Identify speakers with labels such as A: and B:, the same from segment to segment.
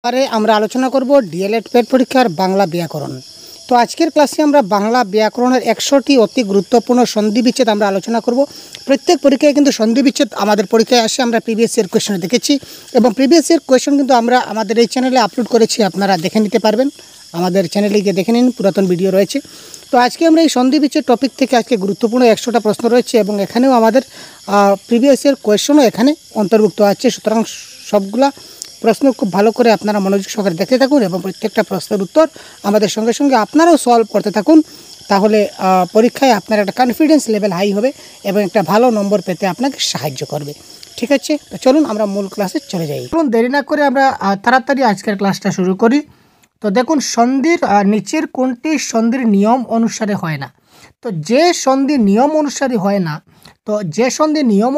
A: আরে আমরা আলোচনা করব ডিএলএড পেড পরীক্ষার বাংলা ব্যাকরণ। তো আজকের ক্লাসে আমরা বাংলা ব্যাকরণের 100টি অতি গুরুত্বপূর্ণ সন্ধি বিচ্ছেদ আমরা আলোচনা করব। প্রত্যেক পরীক্ষায় কিন্তু সন্ধি বিচ্ছেদ আমাদের পরীক্ষায় আসে, আমরা প্রিভিয়াস ইয়ার কোয়েশ্চনে দেখেছি এবং প্রিভিয়াস ইয়ার কোয়েশ্চন কিন্তু আমরা আমাদের এই চ্যানেলে আপলোড করেছি, আপনারা দেখে নিতে পারবেন। আমাদের চ্যানেলে গিয়ে দেখে নিন, পুরাতন ভিডিও রয়েছে। তো আজকে আমরা এই সন্ধি বিচ্ছেদ টপিক থেকে আজকে গুরুত্বপূর্ণ 100টা প্রশ্ন রয়েছে এবং এখানেও আমাদের প্রিভিয়াস ইয়ার কোয়েশ্চনও এখানে অন্তর্ভুক্ত আছে। সুতরাং সবগুলা প্রশ্ন খুব ভালো করে আপনারা মনোযোগ সহকারে দেখতে থাকুন এবং প্রত্যেকটা প্রশ্নের উত্তর আমাদের সঙ্গে সঙ্গে আপনারাও সলভ করতে থাকুন। তাহলে পরীক্ষায় আপনার একটা কনফিডেন্স লেভেল হাই হবে এবং একটা ভালো নম্বর পেতে আপনাকে সাহায্য করবে। ঠিক আছে, তো চলুন আমরা মূল ক্লাসে চলে যাই। চলুন দেরি না করে আমরা তাড়াতাড়ি আজকের ক্লাসটা শুরু করি। তো দেখুন, সন্ধির নিচের কোনটি সন্ধির নিয়ম অনুসারে হয় না? তো যে সন্ধি নিয়ম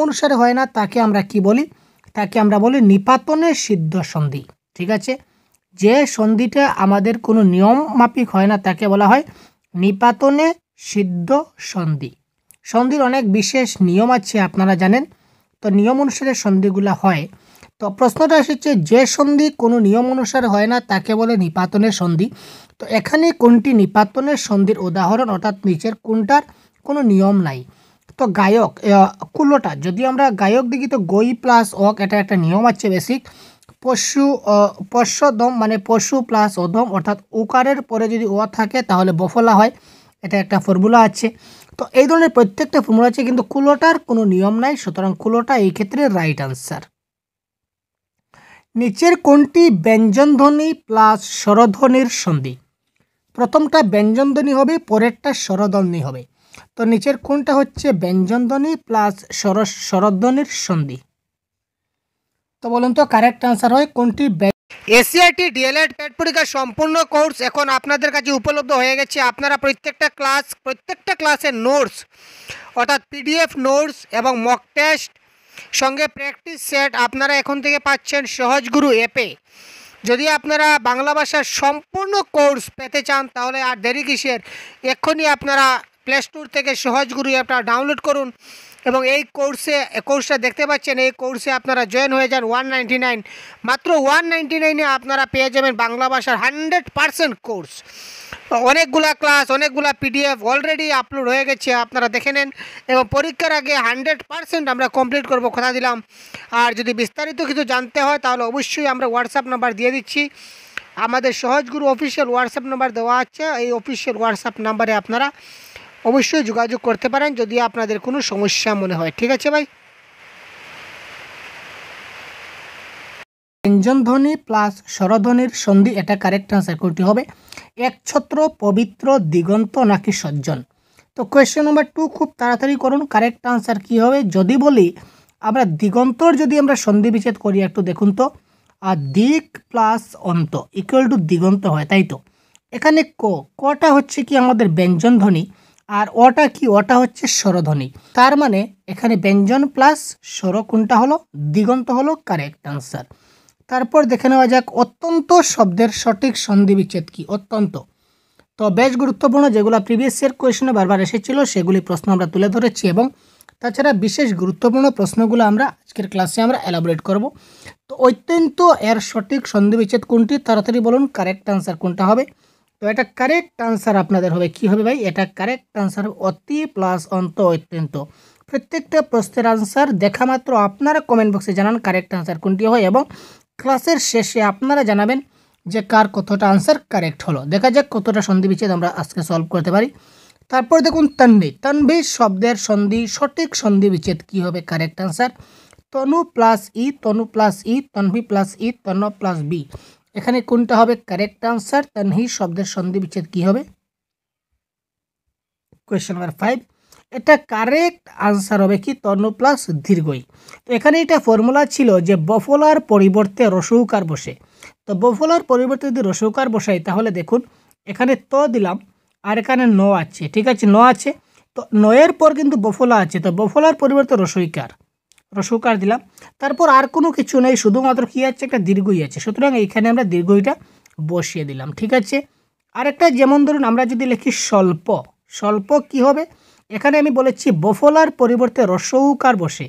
A: অনুসারে হয় না, তাকে আমরা কি বলি? তাকে আমরা বলি নিপাতনে সিদ্ধ সন্ধি। ঠিক আছে, যে সন্ধিটা আমাদের কোনো নিয়ম মাফিক হয় না তাকে বলা হয় নিপাতনে সিদ্ধ সন্ধি। সন্ধির অনেক বিশেষ নিয়ম আছে, আপনারা জানেন। তো নিয়ম অনুসারে সন্ধিগুলো হয়। তো প্রশ্নটা এসেছে, যে সন্ধি কোনো নিয়ম অনুসারে হয় না তাকে বলে নিপাতনের সন্ধি। তো এখানে কোনটি নিপাতনের সন্ধির উদাহরণ, অর্থাৎ নিচের কোনটার কোনো নিয়ম নাই? তো গায়ক কুলোটা, যদি আমরা গায়ক দেখি তো গই প্লাস অক, এটা একটা নিয়ম আছে বেসিক। পশুদম মানে পশু প্লাস অধম, অর্থাৎ উকারের পরে যদি ও থাকে তাহলে বফলা হয়, এটা একটা ফর্মুলা আছে। তো এই ধরনের প্রত্যেকটা ফর্মুলা আছে, কিন্তু কুলোটার কোনো নিয়ম নাই, সুতরাং কুলোটা এই ক্ষেত্রে রাইট আনসার। নিচের কোনটি ব্যঞ্জনধ্বনি প্লাস স্বরধ্বনির সন্ধি? প্রথমটা ব্যঞ্জনধ্বনি হবে, পরেরটা স্বরধ্বনি হবে। তো নিচের কোনটা হচ্ছে ব্যঞ্জনধ্বনি প্লাস স্বরধ্বনির সন্ধি? তো বলুন তো কারেক্ট আনসার হয় কোনটি? এসসিআইটি ডিএলএড পেড পরীক্ষার সম্পূর্ণ কোর্স এখন আপনাদের কাছে উপলব্ধ হয়ে গেছে। আপনারা প্রত্যেকটা ক্লাসের নোটস, অর্থাৎ পিডিএফ নোটস এবং মক টেস্ট সঙ্গে প্র্যাকটিস সেট আপনারা এখন থেকে পাচ্ছেন সহজগুরু অ্যাপে। যদি আপনারা বাংলা ভাষার সম্পূর্ণ কোর্স পেতে চান তাহলে আর দেরি কিসের, এক্ষুনি আপনারা প্লে স্টোর থেকে সহজগুরু অ্যাপটা ডাউনলোড করুন এবং এই কোর্সটা দেখতে পাচ্ছেন, এই কোর্সে আপনারা জয়েন হয়ে যান। 199, মাত্র 199-এ আপনারা পেয়ে যাবেন বাংলা ভাষার 100% কোর্স। অনেকগুলা ক্লাস, অনেকগুলা পিডিএফ অলরেডি আপলোড হয়ে গেছে, আপনারা দেখে নেন এবং পরীক্ষার আগে 100% আমরা কমপ্লিট করব, কথা দিলাম। আর যদি বিস্তারিত কিছু জানতে হয় তাহলে অবশ্যই আমরা হোয়াটসঅ্যাপ নাম্বার দিয়ে দিচ্ছি। আমাদের সহজগুরু অফিসিয়াল হোয়াটসঅ্যাপ নাম্বার দেওয়া আছে, এই অফিসিয়াল হোয়াটসঅ্যাপ নাম্বারে আপনারা অবশ্যই যোগাযোগ করতে পারেন যদি আপনাদের কোনো সমস্যা মনে হয়। ঠিক আছে ভাই? ব্যঞ্জনধ্বনি প্লাস স্বরধ্বনির সন্ধি, এটা কারেক্ট আনসার কোনটি হবে? একছত্র, পবিত্র, দিগন্ত নাকি সজ্জন? তো কোয়েশ্চেন নাম্বার 2 খুব তাড়াতাড়ি করুন, কারেক্ট আনসার কি হবে? যদি বলি আমরা দিগন্তর যদি আমরা সন্ধি বিচ্ছেদ করি, একটু দেখুন তো, আর দিক প্লাস অন্ত ইকুয়াল টু দিগন্ত হয়, তাই তো? এখানে কটা হচ্ছে কি আমাদের ব্যঞ্জনধ্বনি, আর ওটা কি? ওটা হচ্ছে স্বরধ্বনি। তার মানে এখানে ব্যঞ্জন প্লাস স্বর কোনটা হলো? দিগন্ত হলো কারেক্ট আনসার। তারপর দেখে নেওয়া যাক অত্যন্ত শব্দের সঠিক সন্ধি বিচ্ছেদ কি? অত্যন্ত তো বেশ গুরুত্বপূর্ণ, যেগুলো প্রিভিয়াস ইয়ার কোয়েশনে বারবার এসেছিল সেগুলি প্রশ্ন আমরা তুলে ধরেছি এবং তাছাড়া বিশেষ গুরুত্বপূর্ণ প্রশ্নগুলো আমরা আজকের ক্লাসে আমরা এলাবোরেট করব। তো অত্যন্ত এর সঠিক সন্ধি বিচ্ছেদ কোনটি? তাড়াতাড়ি বলুন কারেক্ট আনসার কোনটা হবে? তো এটা কারেক্ট আনসার আপনাদের হবে কি হবে ভাই? এটা কারেক্ট আনসার অতি প্লাস অন্ত অত্যন্ত। প্রত্যেকটা প্রশ্নের আনসার দেখা মাত্র আপনারা কমেন্ট বক্সে জানান কারেক্ট আনসার কোনটি হয় এবং ক্লাসের শেষে আপনারা জানাবেন যে কার কতটা আনসার কারেক্ট হলো। দেখা যাক কতটা সন্ধি বিচ্ছেদ আমরা আজকে সলভ করতে পারি। তারপর দেখুন তন্বী শব্দের সন্ধি সঠিক সন্ধি বিচ্ছেদ কি হবে? কারেক্ট আনসার তনু প্লাস ই, তনু প্লাস ই, তন্বী প্লাস ই, তন্ন প্লাস বি। এখানে কোনটা হবে কারেক্ট আনসার? তন্বী শব্দের সন্ধি বিচ্ছেদ কি হবে? কোয়েশ্চেন নাম্বার 5, এটা কারেক্ট আনসার হবে কি? তনু প্লাস দীর্ঘই। তো এখানে এটা ফর্মুলা ছিল যে বফলার পরিবর্তে রসৌকার বসে। তো বফলার পরিবর্তে যদি রসৌকার বসাই তাহলে দেখুন এখানে ত দিলাম আর এখানে ন আছে, ঠিক আছে, ন আছে। তো নয়ের পর কিন্তু বফলা আছে, তো বফলার পরিবর্তে রসৌকার দিলাম। তারপর আর কোনো কিছু নেই, শুধুমাত্র কি আছে? একটা দীর্ঘই আছে, সুতরাং এইখানে আমরা দীর্ঘইটা বসিয়ে দিলাম। ঠিক আছে, আরেকটা যেমন ধরুন আমরা যদি লিখি স্বল্প কি হবে? এখানে আমি বলেছি বফলার পরিবর্তে রসৌকার বসে,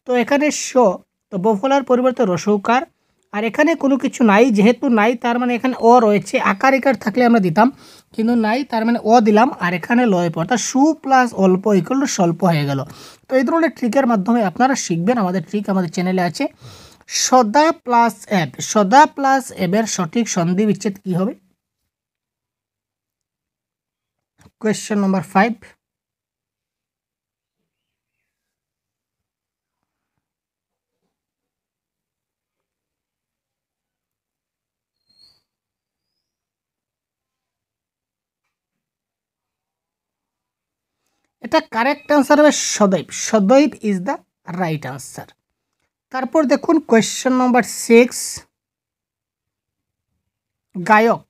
A: তো এখানে তো বফলার পরিবর্তে রসৌকার আর এখানে কোনো কিছু নাই, যেহেতু নাই তার মানে এখানে অ রয়েছে, আকার ইকার থাকলে আমরা দিতাম, কিন্তু নাই তার মানে অ দিলাম, আর এখানে লয় পর, অর্থাৎ সু প্লাস অল্প ইকুয়াল টু স্বল্প হয়ে গেল। তো এই ধরনের ট্রিকের মাধ্যমে আপনারা শিখবেন, আমাদের ট্রিক আমাদের চ্যানেলে আছে। সদা প্লাস এব, সদা প্লাস এবের সঠিক সন্ধি বিচ্ছেদ কী হবে? Question number 5। এটা কারেক্ট আনসার হবে সদৈব, সদৈব ইজ দ্য রাইট আনসার। তারপর দেখুন কোয়েশ্চেন নম্বর 6, গায়ক।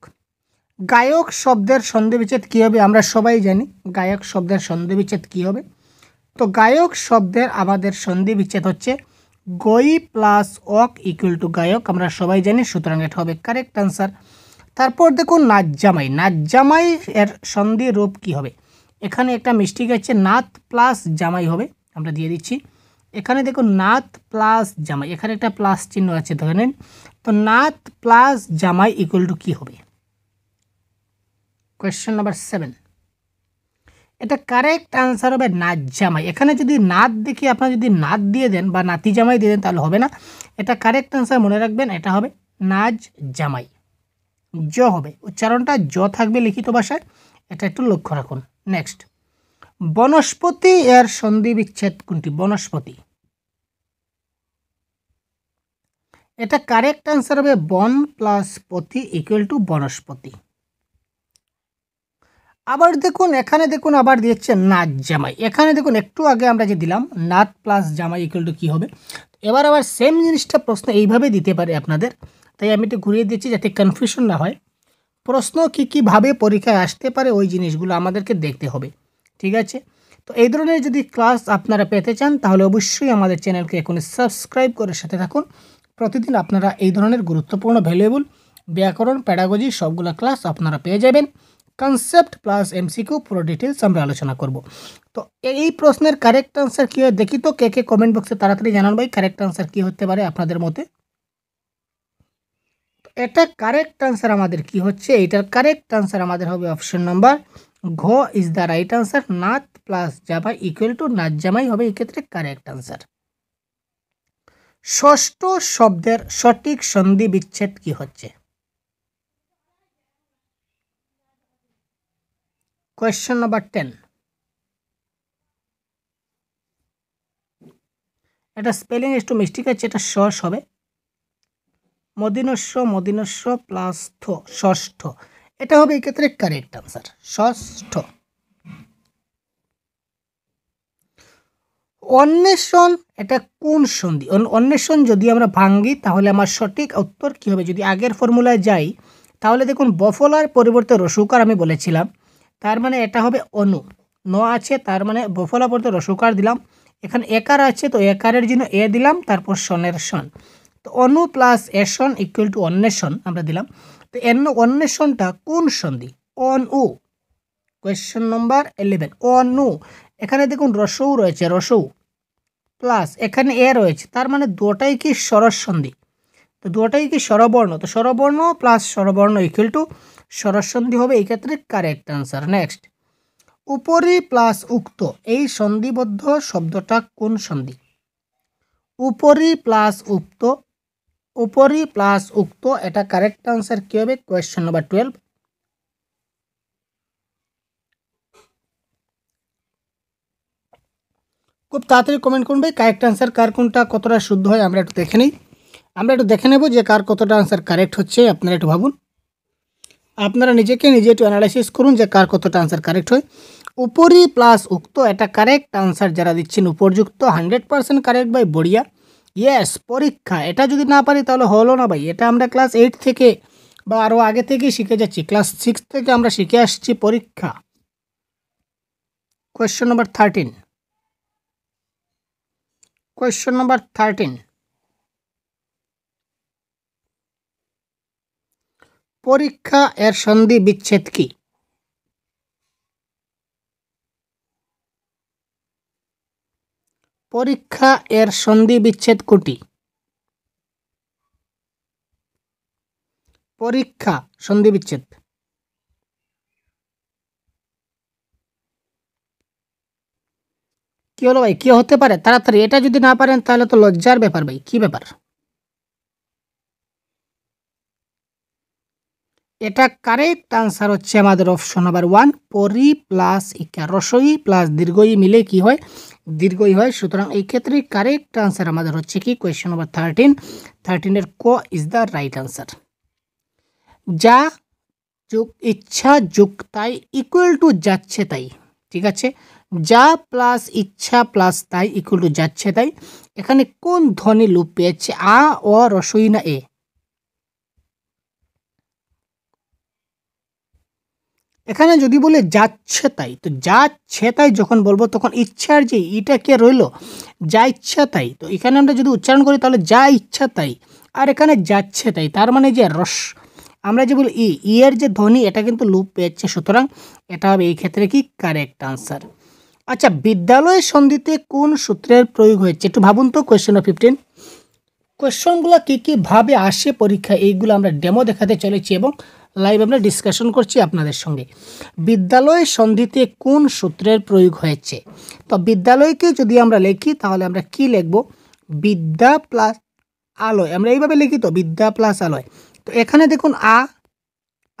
A: গায়ক শব্দের সন্ধি বিচ্ছেদ কী হবে? আমরা সবাই জানি গায়ক শব্দের সন্ধি বিচ্ছেদ কী হবে। তো গায়ক শব্দের আমাদের সন্ধি বিচ্ছেদ হচ্ছে গই প্লাস অক ইকুয়াল টু গায়ক, আমরা সবাই জানি, সুতরাং এটা হবে কারেক্ট আনসার। তারপর দেখুন নাচ জামাই, নাচ জামাই এর সন্ধি রূপ কী হবে? এখানে একটা মিস্টেক আছে, নাত প্লাস জামাই হবে, আমরা দিয়ে দিচ্ছি। এখানে দেখুন নাত প্লাস জামাই, এখানে একটা প্লাস চিহ্ন আছে ধরে নিন। তো নাত প্লাস জামাই ইকুয়াল টু কী হবে? Question number 7। এটা কারেক্ট আনসার হবে নাচ জামাই। এখানে যদি নাত দেখি আপনারা যদি নাত দিয়ে দেন বা নাতি জামাই দিয়ে দেন তাহলে হবে না। এটা কারেক্ট আনসার মনে রাখবেন, এটা হবে নাচ জামাই। জ হবে, উচ্চারণটা জ থাকবে লিখিত ভাষায়, এটা একটু লক্ষ্য রাখুন। নেক্সট, বনস্পতি এর সন্ধি বিচ্ছেদ কোনটি? বনস্পতি, এটা কারেক্ট আনসার হবে বন প্লাস পতি ইকুয়াল টু বনস্পতি। আবার দেখুন এখানে দেখুন আবার দিয়েছে নাচ জামাই, এখানে দেখুন একটু আগে আমরা যে দিলাম নাচ প্লাস জামাই ইকুয়াল টু কী হবে। এবার আবার সেম জিনিসটা প্রশ্ন এইভাবে দিতে পারে আপনাদের, তাই আমি একটু ঘুরিয়ে দিচ্ছি যাতে কনফিউশন না হয়। প্রশ্ন কী কীভাবে পরীক্ষায় আসতে পারে ওই জিনিসগুলো আমাদেরকে দেখতে হবে, ঠিক আছে? তো এই ধরনের যদি ক্লাস আপনারা পেতে চান তাহলে অবশ্যই আমাদের চ্যানেলকে এখন সাবস্ক্রাইব করে সাথে থাকুন। প্রতিদিন আপনারা এই ধরনের গুরুত্বপূর্ণ ভ্যালুয়েবল ব্যাকরণ প্যাডাগজি সবগুলো ক্লাস আপনারা পেয়ে যাবেন। কনসেপ্ট প্লাস এমসিকিউ পুরো ডিটেলস আমরা আলোচনা করব। তো এই প্রশ্নের কারেক্ট আনসার কী হয় দেখি তো, কে কে কমেন্ট বক্সে তাড়াতাড়ি জানান ভাই কারেক্ট আনসার কী হতে পারে আপনাদের মতে। এটা কারেক্ট আনসার আমাদের কি হচ্ছে? এটার কারেক্ট আনসার আমাদের হবে অপশন নম্বর ঘ ইজ দ্য রাইট আনসার। নাত প্লাস জামাই ইকুয়াল টু নাচ জামাই হবে এক্ষেত্রে কারেক্ট আনসার। ষষ্ঠ শব্দের সঠিক সন্ধি বিচ্ছেদ কি হচ্ছে? Question number 10। এটা স্পেলিং একটু মিস্টেক আছে, এটা ষষ্ঠ হবে, মদিনস্য মদিনস্য প্লাস থ, ষষ্ঠ, এটা হবে এক্ষেত্রে কারেক্ট আনসার, ষষ্ঠ। অন্বেষণ এটা কোন সন্ধি? অন্বেষণ যদি আমরা ভাঙ্গি তাহলে আমার সঠিক উত্তর কী হবে? যদি আগের ফর্মুলায় যাই তাহলে দেখুন বফলার পরিবর্তে রসুকার আমি বলেছিলাম, তার মানে এটা হবে অনু, ন আছে তার মানে বফলা পরিবর্তে রসুকার দিলাম, এখানে একার আছে তো একারের জন্য এ দিলাম, তারপর সনের সন, তো অনু প্লাস এসন ইকুয়াল টু অন্বেষণ আমরা দিলাম। তো অন্বেষণটা কোন সন্ধি? অনু। কোয়েশ্চেন নম্বর 11, অনু। এখানে দেখুন রসৌ রয়েছে, রসৌ প্লাস এখানে এ রয়েছে, তার মানে দুটাই কি স্বরস সন্ধি, তো দুটাই কি স্বরবর্ণ, তো স্বরবর্ণ প্লাস স্বরবর্ণ ইকুয়াল টু স্বরস সন্ধি হবে এই ক্ষেত্রে কারেক্ট আনসার। নেক্সট, উপরি প্লাস উক্ত এই সন্ধিবদ্ধ শব্দটা কোন সন্ধি? উপরি প্লাস উক্ত, উপরি প্লাস উক্ত এটা কারেক্ট আনসার কী হবে? Question number 12। খুব তাড়াতাড়ি কমেন্ট করুন ভাই কারেক্ট আনসার কার কোনটা কতটা শুদ্ধ হয়, আমরা একটু দেখে নিই, আমরা একটু দেখে নেব যে কার কতটা আনসার কারেক্ট হচ্ছে। আপনারা একটু ভাবুন, আপনারা নিজেকে নিজে একটু অ্যানালাইসিস করুন যে কার কতটা আনসার কারেক্ট হয়। উপরি প্লাস উক্ত এটা কারেক্ট আনসার যারা দিচ্ছেন উপরযুক্ত 100% কারেক্ট ভাই, বড়িয়া। ইয়েস, পরীক্ষা এটা যদি না পারি তাহলে হলো না ভাই, এটা আমরা ক্লাস 8 থেকে বা আরও আগে থেকেই শিখে যাচ্ছি, ক্লাস 6 থেকে আমরা শিখে আসছি পরীক্ষা। কোয়েশ্চেন নম্বর 13, কোয়েশ্চেন নম্বর 13, পরীক্ষা এর সন্ধি বিচ্ছেদ কি? পরীক্ষা এর সন্ধি বিচ্ছেদ কোটি? পরীক্ষা সন্ধি বিচ্ছেদ। কি হলো ভাই, কি হতে পারে তাড়াতাড়ি? এটা যদি না পারেন তাহলে তো লজ্জার ব্যাপার ভাই। কি ব্যাপার? এটা কারেক্ট আনসার হচ্ছে আমাদের অপশন নাম্বার 1, পরি প্লাস ইকা, রসই প্লাস দীর্ঘই মিলে কি হয়? দীর্ঘই হয়। সুতরাং এই ক্ষেত্রে কারেক্ট আনসার আমাদের হচ্ছে কি কোয়েশ্চেন নাম্বার 13 এর ক ইজ দ্য রাইট আনসার। যা যোগ ইচ্ছা যোগ তাই ইকুয়াল টু যাচ্ছে তাই। ঠিক আছে, যা প্লাস ইচ্ছা প্লাস তাই ইকুয়াল টু যাচ্ছে তাই। এখানে কোন ধ্বনি লোপ পেয়েছে? আ, অ, রসই না এ? এখানে যদি বলে যাচ্ছে তাই, তো যাচ্ছে তাই যখন বলবো তখন ইচ্ছার যে ইটা কে রইল? যা ইচ্ছা তাই। তো এখানে আমরা যদি উচ্চারণ করি তাহলে যা ইচ্ছা তাই, আর এখানে যাচ্ছে তাই, তার মানে যে রস, আমরা যে বলি ই এর যে ধ্বনি এটা কিন্তু লুপ পেয়েছে। সুতরাং এটা হবে এই ক্ষেত্রে কি কারেক্ট আনসার। আচ্ছা, বিদ্যালয় সন্ধিতে কোন সূত্রের প্রয়োগ হয়েছে? একটু ভাবুন তো। কোয়েশ্চেন নম্বর 15, কোয়েশ্চনগুলো কী কীভাবে আসে পরীক্ষা, এইগুলো আমরা ডেমো দেখাতে চলেছি এবং লাইভ আমরা ডিসকাশন করছি আপনাদের সঙ্গে। বিদ্যালয় সন্ধিতে কোন সূত্রের প্রয়োগ হয়েছে? তো বিদ্যালয়কে যদি আমরা লিখি তাহলে আমরা কি লিখব? বিদ্যা প্লাস আলয়, আমরা এইভাবে লিখি তো, বিদ্যা প্লাস আলয়। তো এখানে দেখুন আ,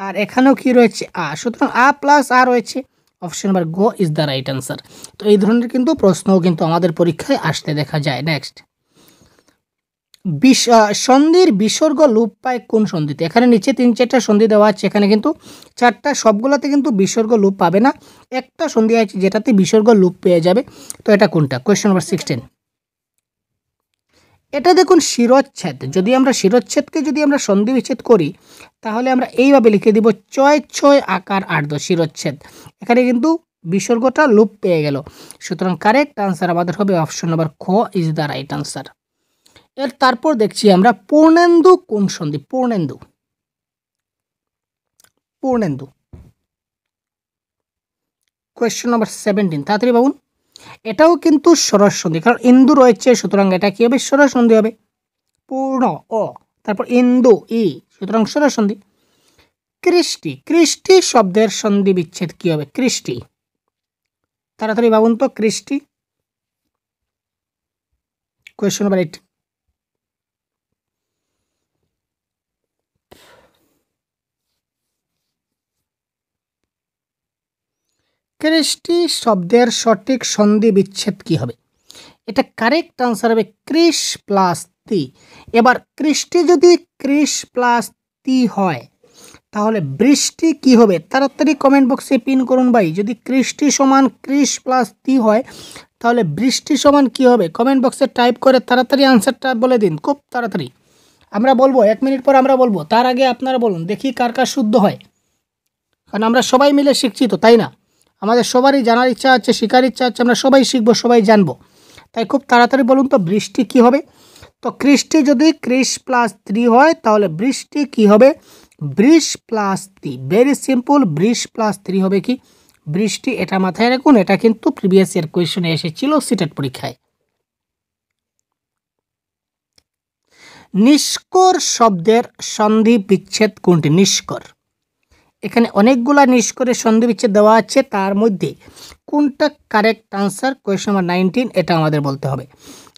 A: আর এখানেও কি রয়েছে? আ। সুতরাং আ প্লাস আ রয়েছে। Option number go is the right answer. তো এই ধরনের কিন্তু প্রশ্নও কিন্তু আমাদের পরীক্ষায় আসতে দেখা যায়। নেক্সট, সন্ধির বিসর্গ লোপ পায় কোন সন্ধিতে? এখানে নিচে 3-4টা সন্ধি দেওয়া আছে, এখানে কিন্তু 4টা, সবগুলোতে কিন্তু বিসর্গ লোপ পাবে না। একটা সন্ধি আছে যেটাতে বিসর্গ লোপ পেয়ে যাবে। তো এটা কোনটা? Question number 16। এটা দেখুন শিরচ্ছেদ। যদি আমরা শিরচ্ছেদকে যদি আমরা সন্ধি বিচ্ছেদ করি তাহলে আমরা এইভাবে লিখে দিব ছয় ছয় আকার 8 শিরচ্ছেদ। এখানে কিন্তু বিসর্গটা লোপ পেয়ে গেল। সুতরাং কারেক্ট আনসার আমাদের হবে অপশন নাম্বার খ ইজ দ্য রাইট আনসার। এর তারপর দেখছি আমরা পূর্ণেন্দু কোন সন্ধি? পূর্ণেন্দু, পূর্ণেন্দু। কোয়েশ্চেন নাম্বার 17, তাড়াতাড়ি ভাবুন। এটাও কিন্তু সরস সন্ধি, কারণ ইন্দু রয়েছে, সুতরাং এটা কি হবে? সরস সন্ধি হবে। পূর্ণ অ, তারপর ইন্দু ই, সুতরাং সরস সন্ধি। কৃষ্টি, কৃষ্টি শব্দের সন্ধি বিচ্ছেদ কি হবে? কৃষ্টি, তাড়াতাড়ি ভাবুন তো। কৃষ্টি, কোয়েশ্চেন নাম্বার 18। কৃষ্টি শব্দের সঠিক সন্ধি বিচ্ছেদ কি হবে? এটা কারেক্ট আনসার হবে কৃষ প্লাস তি। এবার কৃষ্টি যদি কৃষ প্লাস তি হয় তাহলে বৃষ্টি কি হবে? তাড়াতাড়ি কমেন্ট বক্সে পিন করুন ভাই। যদি কৃষ্টি সমান কৃষ প্লাস তি হয় তাহলে বৃষ্টি সমান কি হবে? কমেন্ট বক্সে টাইপ করে তাড়াতাড়ি আনসারটা বলে দিন, খুব তাড়াতাড়ি। আমরা বলবো 1 মিনিট পর, আমরা বলবো, তার আগে আপনারা বলুন, দেখি কার কার শুদ্ধ হয়। কারণ আমরা সবাই মিলে শিখছি তো, তাই না? আমাদের সবারই জানার ইচ্ছা আছে, শেখার ইচ্ছা আছে, আমরা সবাই শিখবো, সবাই জানবো। তাই খুব তাড়াতাড়ি বলুন তো বৃষ্টি কি হবে? তো কৃষ্টি যদি কৃষ প্লাস 3 হয় তাহলে বৃষ্টি কি হবে? বৃষ প্লাস 3। ভেরি সিম্পল, বৃষ প্লাস 3 হবে কি? বৃষ্টি। এটা মাথায় রাখুন, এটা কিন্তু প্রিভিয়াস ইয়ার কোয়েশনে এসেছিল সিটেট পরীক্ষায়। নিষ্কর শব্দের সন্ধি বিচ্ছেদ কোনটি? নিষ্কর, এখানে অনেকগুলা নিষ্করের সন্ধি বিচ্ছেদ দেওয়া আছে, তার মধ্যে কোনটা কারেক্ট আনসার? কোয়েশ্চন নাম্বার 19, এটা আমাদের বলতে হবে।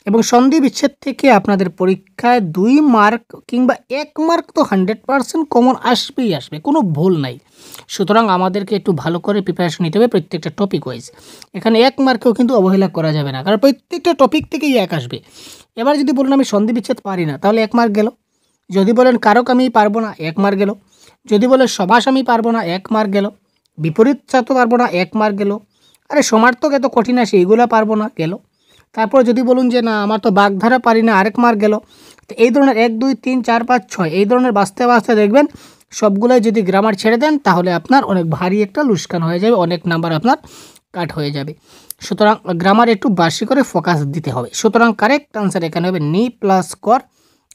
A: এবং সন্ধি বিচ্ছেদ থেকে আপনাদের পরীক্ষায় 2 মার্ক কিংবা 1 মার্ক তো 100% কমন আসবেই আসবে, কোনো ভুল নাই। সুতরাং আমাদেরকে একটু ভালো করে প্রিপারেশন নিতে হবে প্রত্যেকটা টপিক ওয়াইজ। এখানে 1 মার্কেও কিন্তু অবহেলা করা যাবে না, কারণ প্রত্যেকটা টপিক থেকেই 1 আসবে। এবার যদি বলুন আমি সন্ধি বিচ্ছেদ পারি না তাহলে 1 মার্ক গেল। যদি বলেন কারক আমি পারবো না, 1 মার্ক গেল। যদি বলে সমাস আমি পারবো না, 1 মার্ক গেল। বিপরীত চাতো পারবো না, 1 মার্ক গেল। আরে সমার্থক এত কঠিন আসে, এইগুলো পারবো না, গেল। তারপর যদি বলুন যে না আমার তো বাগধারা পারি না, আরেক মার্ক গেল। তো এই ধরনের 1 2 3 4 5 6 এই ধরনের বাঁচতে বাঁচতে দেখবেন সবগুলোই যদি গ্রামার ছেড়ে দেন তাহলে আপনার অনেক ভারী একটা লুস্কান হয়ে যাবে, অনেক নাম্বার আপনার কাট হয়ে যাবে। সুতরাং গ্রামার একটু বেশি করে ফোকাস দিতে হবে। সুতরাং কারেক্ট আনসার এখানে হবে নি প্লাস কর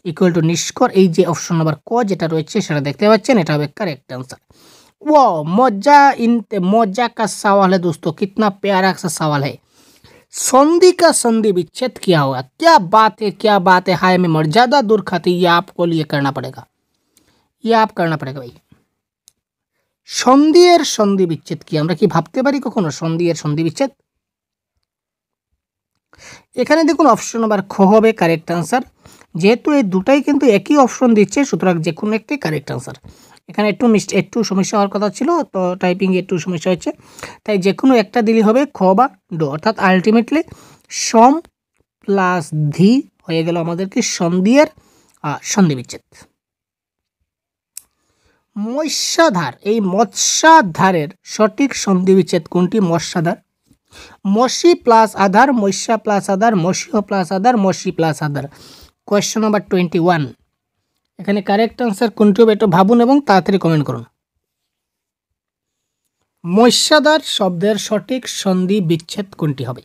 A: ইকুয়াল টু নিষ্কর। এই যে অপশন নাম্বার ক যেটা রয়েছে সেটা দেখতে পাচ্ছেন, এটা হবে কারেক্ট आंसर। वो मजा का सवाल है दोस्तों, कितना प्यारा सा सवाल है। संधि का संधि विच्छेद क्या होगा? क्या बात है, क्या बात है। हाय मैं मर, ज़्यादा दूर खाती ये आपको लिए करना पड़ेगा। ये आप करना पड़ेगा भाई। সন্ধি এর সন্ধি বিচ্ছেদ কি? আমরা কি ভাবতে পারি কখনো সন্ধি এর সন্ধি বিচ্ছেদ? এখানে দেখুন অপশন নাম্বার খ হবে কারেক্ট আনসার। যেহেতু এই দুটাই কিন্তু একই অপশন দিচ্ছে, সুতরাং যে কোনো একটি কারেক্ট আনসার। এখানে একটু সমস্যা হওয়ার কথা ছিল, তো টাইপিং একটু সমস্যা হচ্ছে, তাই যে কোনো একটা দিলে হবে খ বা ড, অর্থাৎ আলটিমেটলি সম প্লাস ধি হয়ে গেল আমাদের কি সন্ধি এর সন্ধি বিচ্ছেদ। মৎস্যাধার, এই মৎস্যাধারের সঠিক সন্ধি বিচ্ছেদ কোনটি? মৎস্যাধার, মসি প্লাস আধার, মৎস্যা প্লাস আধার, মৎস্য প্লাস আধার, মসি প্লাস আধার। কোয়েশ্চন নাম্বার 21, এখানে কারেক্ট আনসার কোনটি হবে একটু ভাবুন এবং তাড়াতাড়ি কমেন্ট করুন। মৎস্যাধার শব্দের সঠিক সন্ধি বিচ্ছেদ কোনটি হবে?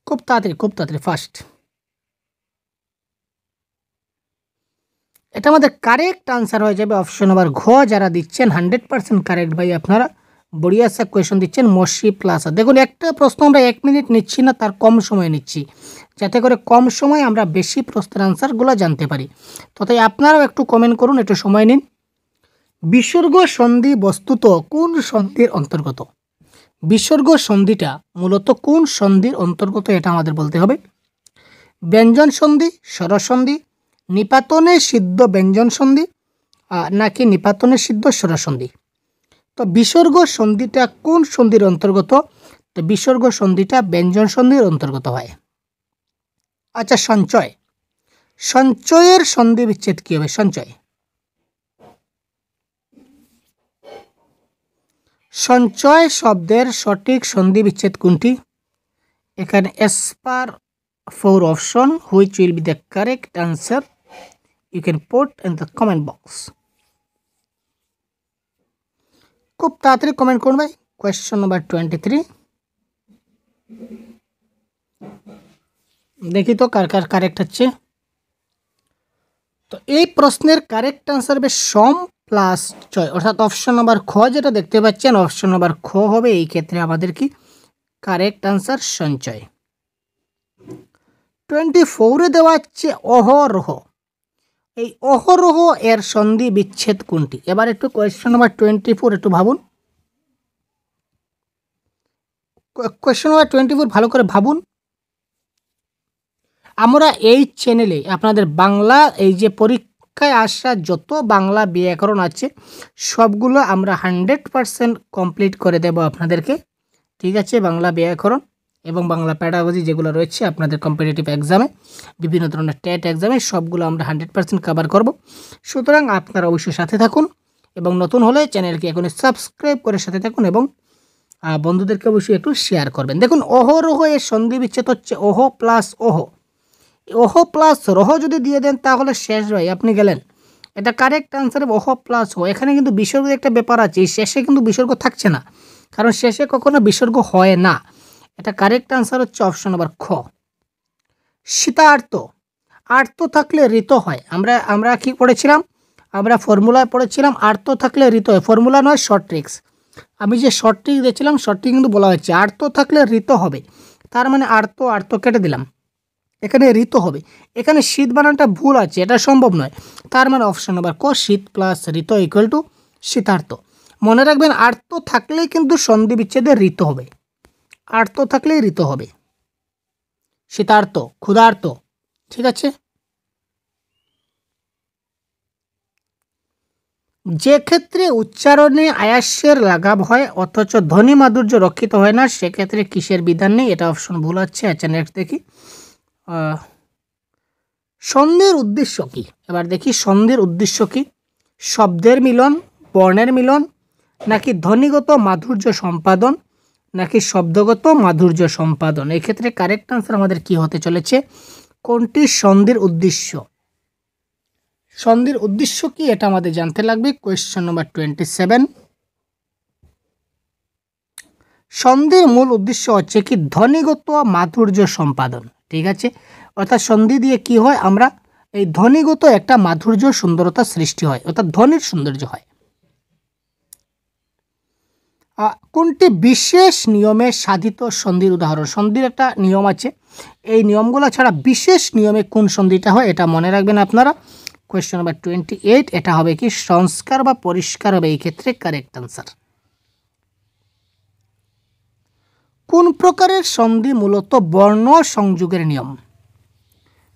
A: খুব তাড়াতাড়ি ফাস্ট। এটা আমাদের কারেক্ট আনসার হয়ে যাবে অপশন নাম্বার ঘ। যারা দিচ্ছেন 100% কারেক্ট ভাই, আপনারা বড়িয়া সা কোয়েশন দিচ্ছেন মসি প্লাস। দেখুন একটা প্রশ্ন আমরা 1 মিনিট নিচ্ছি না, তার কম সময় নিচ্ছি, যাতে করে কম সময় আমরা বেশি প্রশ্নের আনসারগুলো জানতে পারি। তো তাই আপনারাও একটু কমেন্ট করুন, একটু সময় নিন। বিসর্গ সন্ধি বস্তুত কোন সন্ধির অন্তর্গত? বিসর্গ সন্ধিটা মূলত কোন সন্ধির অন্তর্গত এটা আমাদের বলতে হবে। ব্যঞ্জন সন্ধি, স্বরসন্ধি, নিপাতনে সিদ্ধ ব্যঞ্জন সন্ধি নাকি নিপাতনে সিদ্ধ স্বরসন্ধি? তো বিসর্গ সন্ধিটা কোন সন্ধির অন্তর্গত? তো বিসর্গ সন্ধিটা ব্যঞ্জন সন্ধির অন্তর্গত হয়। আচ্ছা, সঞ্চয়, সঞ্চয়ের সন্ধি বিচ্ছেদ কি হবে? সঞ্চয়, সঞ্চয় শব্দের সঠিক সন্ধি বিচ্ছেদ কোনটি? এখানে as per 4 option, which will be the correct answer? You can put in the comment box. খুব তাড়াতাড়ি কমেন্ট করুন ভাই। কোয়েশ্চন নাম্বার 23, দেখি তো কার কার কারেক্ট হচ্ছে। তো এই প্রশ্নের কারেক্ট আনসার হবে সম প্লাস চয়, অর্থাৎ অপশন নাম্বার খ যেটা দেখতে পাচ্ছেন, অপশন নাম্বার খ হবে এই ক্ষেত্রে আমাদের কি কারেক্ট আনসার সঞ্চয়। 24 দেওয়া হচ্ছে অহরহ, এই অহরহ এর সন্ধি বিচ্ছেদ কোনটি? এবার একটু কোয়েশ্চন নাম্বার 24 একটু ভাবুন। কোয়েশ্চন নাম্বার 24 ভালো করে ভাবুন। আমরা এই চ্যানেলে আপনাদের বাংলা এই যে পরীক্ষায় আসা যত বাংলা ব্যাকরণ আছে সবগুলো আমরা 100% কমপ্লিট করে দেব আপনাদেরকে, ঠিক আছে? বাংলা ব্যাকরণ এবং বাংলা প্যাডাগজি যেগুলো রয়েছে আপনাদের কম্পিটিটিভ এক্সামে, বিভিন্ন ধরনের টেট এক্সামে, সবগুলো আমরা 100% কভার করব। সুতরাং আপনারা অবশ্যই সাথে থাকুন এবং নতুন হলে চ্যানেলকে এখন সাবস্ক্রাইব করে সাথে থাকুন এবং বন্ধুদেরকে অবশ্যই একটু শেয়ার করবেন। দেখুন অহরহ এর সন্ধি বিচ্ছেদ হচ্ছে ওহ প্লাস ওহ, ওহ প্লাস রহ যদি দিয়ে দেন তাহলে শেষ ভাই, আপনি গেলেন। এটা কারেক্ট আনসার ওহ প্লাস ও। এখানে কিন্তু বিসর্গের একটা ব্যাপার আছে, শেষে কিন্তু বিসর্গ থাকছে না, কারণ শেষে কখনো বিসর্গ হয় না। এটা কারেক্ট আনসার হচ্ছে অপশন নাম্বার খ। শীতার্ত, আর্ত থাকলে ঋত হয়। আমরা কি পড়েছিলাম? আমরা ফর্মুলায় পড়েছিলাম আর্ত থাকলে ঋত হয়, ফর্মুলা নয়, শর্ট ট্রিক্স। আমি যে শর্ট ট্রিক দিয়েছিলাম শর্ট ট্রিক কিন্তু বলা হচ্ছে আর্ত থাকলে ঋত হবে, তার মানে আর্ত আর্ত কেটে দিলাম, এখানে ঋত হবে। এখানে শীত বানানটা ভুল আছে, এটা সম্ভব নয়, তার মানে অপশন নাম্বার ক, শীত প্লাস ঋত ইকুয়াল টু শীতার্ত। মনে রাখবেন আর্ত থাকলেই কিন্তু সন্ধি বিচ্ছেদে ঋত হবে, আর্ত থাকলেই ঋত হবে। শীতার্ত, ক্ষুধার্ত, ঠিক আছে? যে ক্ষেত্রে উচ্চারণে আয়াসের লাঘব হয় অথচ ধ্বনি মাধুর্য রক্ষিত হয় না, সেক্ষেত্রে কিসের বিধান নেই? এটা অপশন ভুল আছে। আচ্ছা, নেক্সট দেখি সন্ধির উদ্দেশ্য কি? এবার দেখি সন্ধির উদ্দেশ্য কি। শব্দের মিলন, বর্ণের মিলন, নাকি ধ্বনিগত মাধুর্য সম্পাদন, নাকি শব্দগত মাধুর্য সম্পাদন? এই ক্ষেত্রে কারেক্ট আনসার আমাদের কি হতে চলেছে? কোনটি সন্ধির উদ্দেশ্য? সন্ধির উদ্দেশ্য কি এটা আমাদের জানতে লাগবে। কোয়েশ্চন নাম্বার 27, সন্ধির মূল উদ্দেশ্য হচ্ছে কি ধ্বনিগত মাধুর্য সম্পাদন, ঠিক আছে? অর্থাৎ সন্ধি দিয়ে কি হয়, আমরা এই ধ্বনিগত একটা মাধুর্য সুন্দরতা সৃষ্টি হয়, অর্থাৎ ধ্বনির সৌন্দর্য হয়। কোনটি বিশেষ নিয়মে সাধিত সন্ধির উদাহরণ? সন্ধির একটা নিয়ম আছে, এই নিয়মগুলো ছাড়া বিশেষ নিয়মে কোন সন্ধিটা হয় এটা মনে রাখবেন আপনারা। কোয়েশ্চেন নাম্বার 28, এটা হবে কি সংস্কার বা পরিষ্কার হবে এই ক্ষেত্রে কারেক্ট আনসার। কোন প্রকারের সন্ধি মূলত বর্ণ সংযোগের নিয়ম?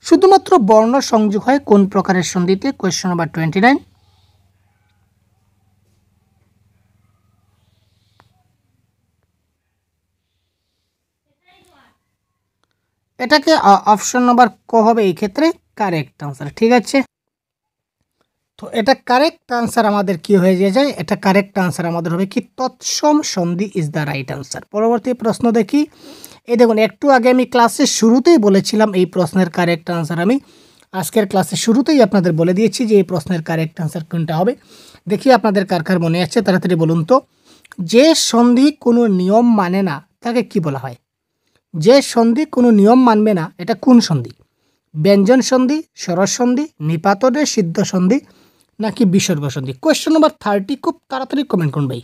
A: শুধুমাত্র বর্ণ সংযোগ হয় কোন প্রকারের সন্ধিতে? Question number 29। এটাকে অপশন নাম্বার ক হবে এই ক্ষেত্রে কারেক্ট আনসার। ঠিক আছে, তো এটা কারেক্ট আনসার আমাদের কি হয়ে যায়? এটা কারেক্ট আনসার আমাদের হবে কি তৎসম সন্ধি ইজ দ্য রাইট আনসার। পরবর্তী প্রশ্ন দেখি। এই দেখুন, একটু আগে আমি ক্লাসের শুরুতেই বলেছিলাম এই প্রশ্নের কারেক্ট আনসার আমি আজকের ক্লাসের শুরুতেই আপনাদের বলে দিয়েছি যে এই প্রশ্নের কারেক্ট আনসার কোনটা হবে। দেখি আপনাদের কার কার মনে আছে, তাড়াতাড়ি বলুন তো। যে সন্ধি কোনো নিয়ম মানে না তাকে কি বলা হয়? যে সন্ধি কোনো নিয়ম মানবে না এটা কোন সন্ধি? ব্যঞ্জন সন্ধি, স্বর সন্ধি, নিপাতনের সিদ্ধ সন্ধি নাকি বিসর্গ সন্ধি? কোয়েশ্চেন নাম্বার 30 খুব তাড়াতাড়ি কমেন্ট করুন ভাই।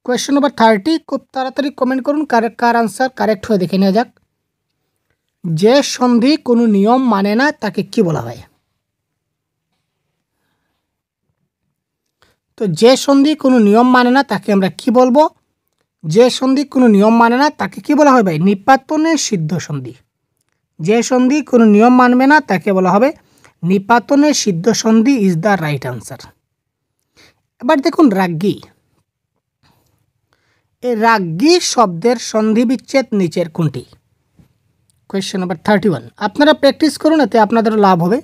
A: কোয়েশ্চেন নাম্বার 30 খুব তাড়াতাড়ি কমেন্ট করুন, কার আনসার কারেক্ট হয়ে দেখে নেওয়া যাক। যে সন্ধি কোনো নিয়ম মানে না তাকে কি বলা হয়? তো যে সন্ধি কোনো নিয়ম মানে না তাকে আমরা কি বলবো? যে সন্ধি কোনো নিয়ম মানে না তাকে কি বলা হয় ভাই? নিপাতনের সিদ্ধ সন্ধি। যে সন্ধি কোনো নিয়ম মানবে না তাকে বলা হবে নিপাতনের সিদ্ধ সন্ধি ইজ দ্য রাইট আনসার। এবার দেখুন রাজ্ঞী। এই রাজ্ঞী শব্দের সন্ধি বিচ্ছেদ নিচের কোনটি? Question number 31। আপনারা প্র্যাকটিস করুন, এতে আপনাদেরও লাভ হবে,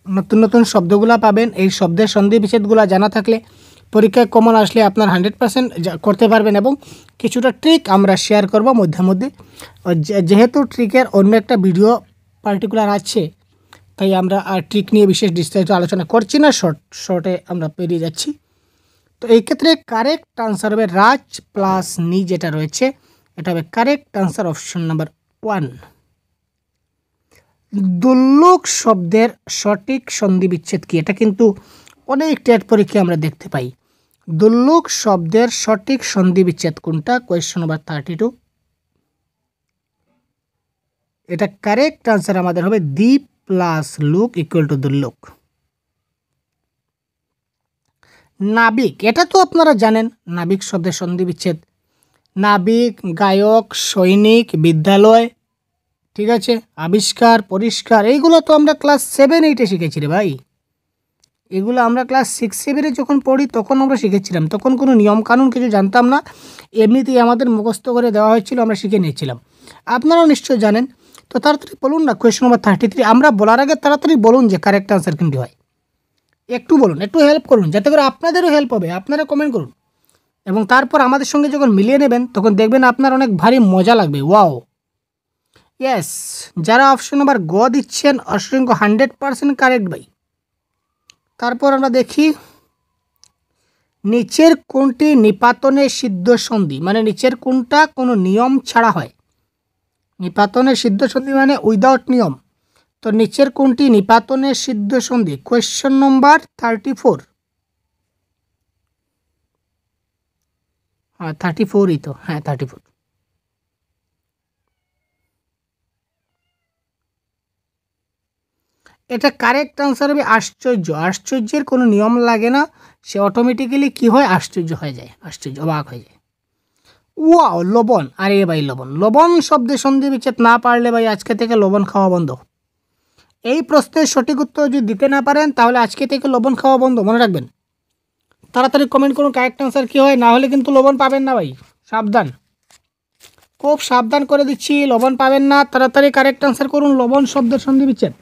A: নতুন নতুন শব্দগুলো পাবেন। এই শব্দের সন্ধি বিচ্ছেদগুলো জানা থাকলে পরীক্ষায় কমন আসলে আপনার 100% করতে পারবেন। এবং কিছুটা ট্রিক আমরা শেয়ার করব মধ্যে মধ্যে। যেহেতু ট্রিকের অন্য একটা ভিডিও পার্টিকুলার আছে, তাই আমরা আর ট্রিক নিয়ে বিশেষ বিস্তারিত আলোচনা করছি না, শর্টে আমরা পেরিয়ে যাচ্ছি। তো এই ক্ষেত্রে কারেক্ট আনসার হবে রাজ প্লাস নি, যেটা রয়েছে এটা হবে কারেক্ট আনসার অপশন নাম্বার 1। দুল্লোক শব্দের সঠিক সন্ধি বিচ্ছেদ কি? এটা কিন্তু অনেক টেট পরীক্ষায় আমরা দেখতে পাই। দুল্লোক শব্দের সঠিক সন্ধি বিচ্ছেদ কোনটা? Question number 32। এটা কারেক্ট আনসার আমাদের হবে দ্বীপ প্লাস লুক ইকুয়াল টু দুল্লোক। নাবিক, এটা তো আপনারা জানেন নাবিক শব্দের সন্ধি বিচ্ছেদ। নাবিক, গায়ক, সৈনিক, বিদ্যালয়, ঠিক আছে, আবিষ্কার, পরিষ্কার, এইগুলো তো আমরা ক্লাস 7-8 শিখেছি রে ভাই। এগুলো আমরা ক্লাস 6-7 যখন পড়ি তখন আমরা শিখেছিলাম। তখন কোনো নিয়ম কানুন কিছু জানতাম না, এমনিতেই আমাদের মুখস্থ করে দেওয়া হয়েছিল, আমরা শিখে নিয়েছিলাম। আপনারাও নিশ্চয়ই জানেন। তো তাড়াতাড়ি বলুন না কোয়েশ্চন নাম্বার 33। আমরা বলার আগে তাড়াতাড়ি বলুন যে কারেক্ট আনসার কোনটি হয়। একটু বলুন, একটু হেল্প করুন, যাতে করে আপনাদেরও হেল্প হবে। আপনারা কমেন্ট করুন এবং তারপর আমাদের সঙ্গে যখন মিলিয়ে নেবেন তখন দেখবেন আপনার অনেক ভারী মজা লাগবে। ওয়াও, ইয়েস, যারা অপশন নাম্বার গ দিচ্ছেন অসংখ্য 100% কারেক্ট ভাই। তারপর আমরা দেখি নিচের কোনটি নিপাতনের সিদ্ধ সন্ধি, মানে নিচের কোনটা কোনো নিয়ম ছাড়া হয়? নিপাতনের সিদ্ধ সন্ধি মানে উইদাউট নিয়ম। তো নিচের কোনটি নিপাতনের সিদ্ধ সন্ধি? কোয়েশ্চন নম্বর 34। হ্যাঁ 34ই তো, হ্যাঁ 34। এটা কারেক্ট আনসার হবে আশ্চর্য। আশ্চর্যের কোনো নিয়ম লাগে না, সে অটোমেটিক্যালি কি হয়? আশ্চর্য হয়ে যায়, আশ্চর্য, অবাক হয়ে যায়। ওয়াও, লবণ। আরে ভাই লবণ, লবণ শব্দের সন্ধি বিচ্ছেদ না পারলে ভাই আজকে থেকে লবণ খাওয়া বন্ধ। এই প্রশ্নের সঠিক উত্তর যদি দিতে না পারেন তাহলে আজকে থেকে লবণ খাওয়া বন্ধ, মনে রাখবেন। তাড়াতাড়ি কমেন্ট করুন কারেক্ট আনসার কী হয়, না হলে কিন্তু লবণ পাবেন না ভাই, সাবধান, খুব সাবধান করে দিচ্ছি, লবণ পাবেন না। তাড়াতাড়ি কারেক্ট আনসার করুন, লবণ শব্দের সন্ধি বিচ্ছেদ।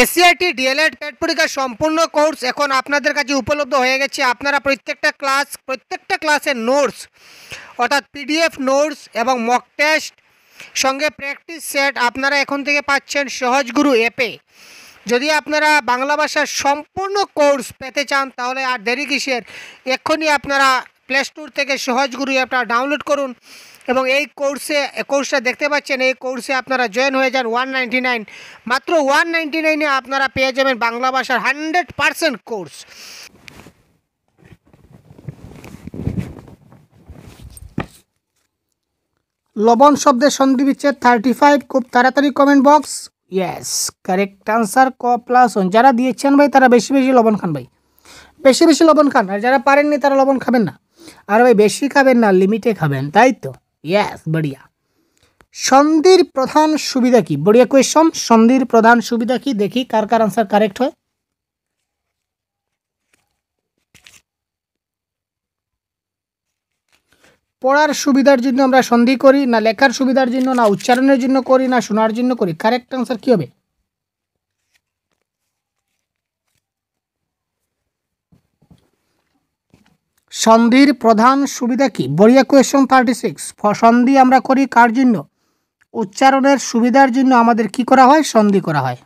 A: এসসিআরটি ডিএলএড টেট পরীক্ষার সম্পূর্ণ কোর্স এখন আপনাদের কাছে উপলব্ধ হয়ে গেছে। আপনারা প্রত্যেকটা ক্লাসের নোটস অর্থাৎ পিডিএফ নোটস এবং মক টেস্ট সঙ্গে প্র্যাকটিস সেট আপনারা এখন থেকে পাচ্ছেন সহজগুরু অ্যাপে। যদি আপনারা বাংলা ভাষার সম্পূর্ণ কোর্স পেতে চান তাহলে আর দেরি কিসের, এক্ষুনি আপনারা প্লে স্টোর থেকে সহজগুরু অ্যাপটা ডাউনলোড করুন এবং এই কোর্সটা দেখতে পাচ্ছেন, এই কোর্সে আপনারা জয়েন হয়ে যান। 199, মাত্র 199-এ আপনারা পেয়ে যাবেন বাংলা ভাষার 100% কোর্স। লবণ শব্দের সন্ধি বিচ্ছেদ 35। খুব তাড়াতাড়ি comment box. Yes, correct answer ক প্লাস ওয়ান। যারা দিয়েছেন ভাই তারা বেশি বেশি লবণ খান ভাই, বেশি বেশি লবণ খান। আর যারা পারেননি তারা লবণ খাবেন না। আর ভাই বেশি খাবেন না, লিমিটে খাবেন, তাই তো? ইয়েস, বড়িয়া। সন্ধির প্রধান সুবিধা কি? বড়িয়া কোয়েশ্চন। সন্ধির প্রধান সুবিধা কি? দেখি কার কার আনসার কারেক্ট হয়। পড়ার সুবিধার জন্য আমরা সন্ধি করি, না লেখার সুবিধার জন্য, না উচ্চারণের জন্য করি, না শোনার জন্য করি? কারেক্ট আনসার কি হবে? সন্ধির প্রধান সুবিধা কি? বড়িয়া কোয়েশ্চন 36। সন্ধি আমরা করি কার জন্য? উচ্চারণের সুবিধার জন্য আমাদের কি করা হয়? সন্ধি করা হয়।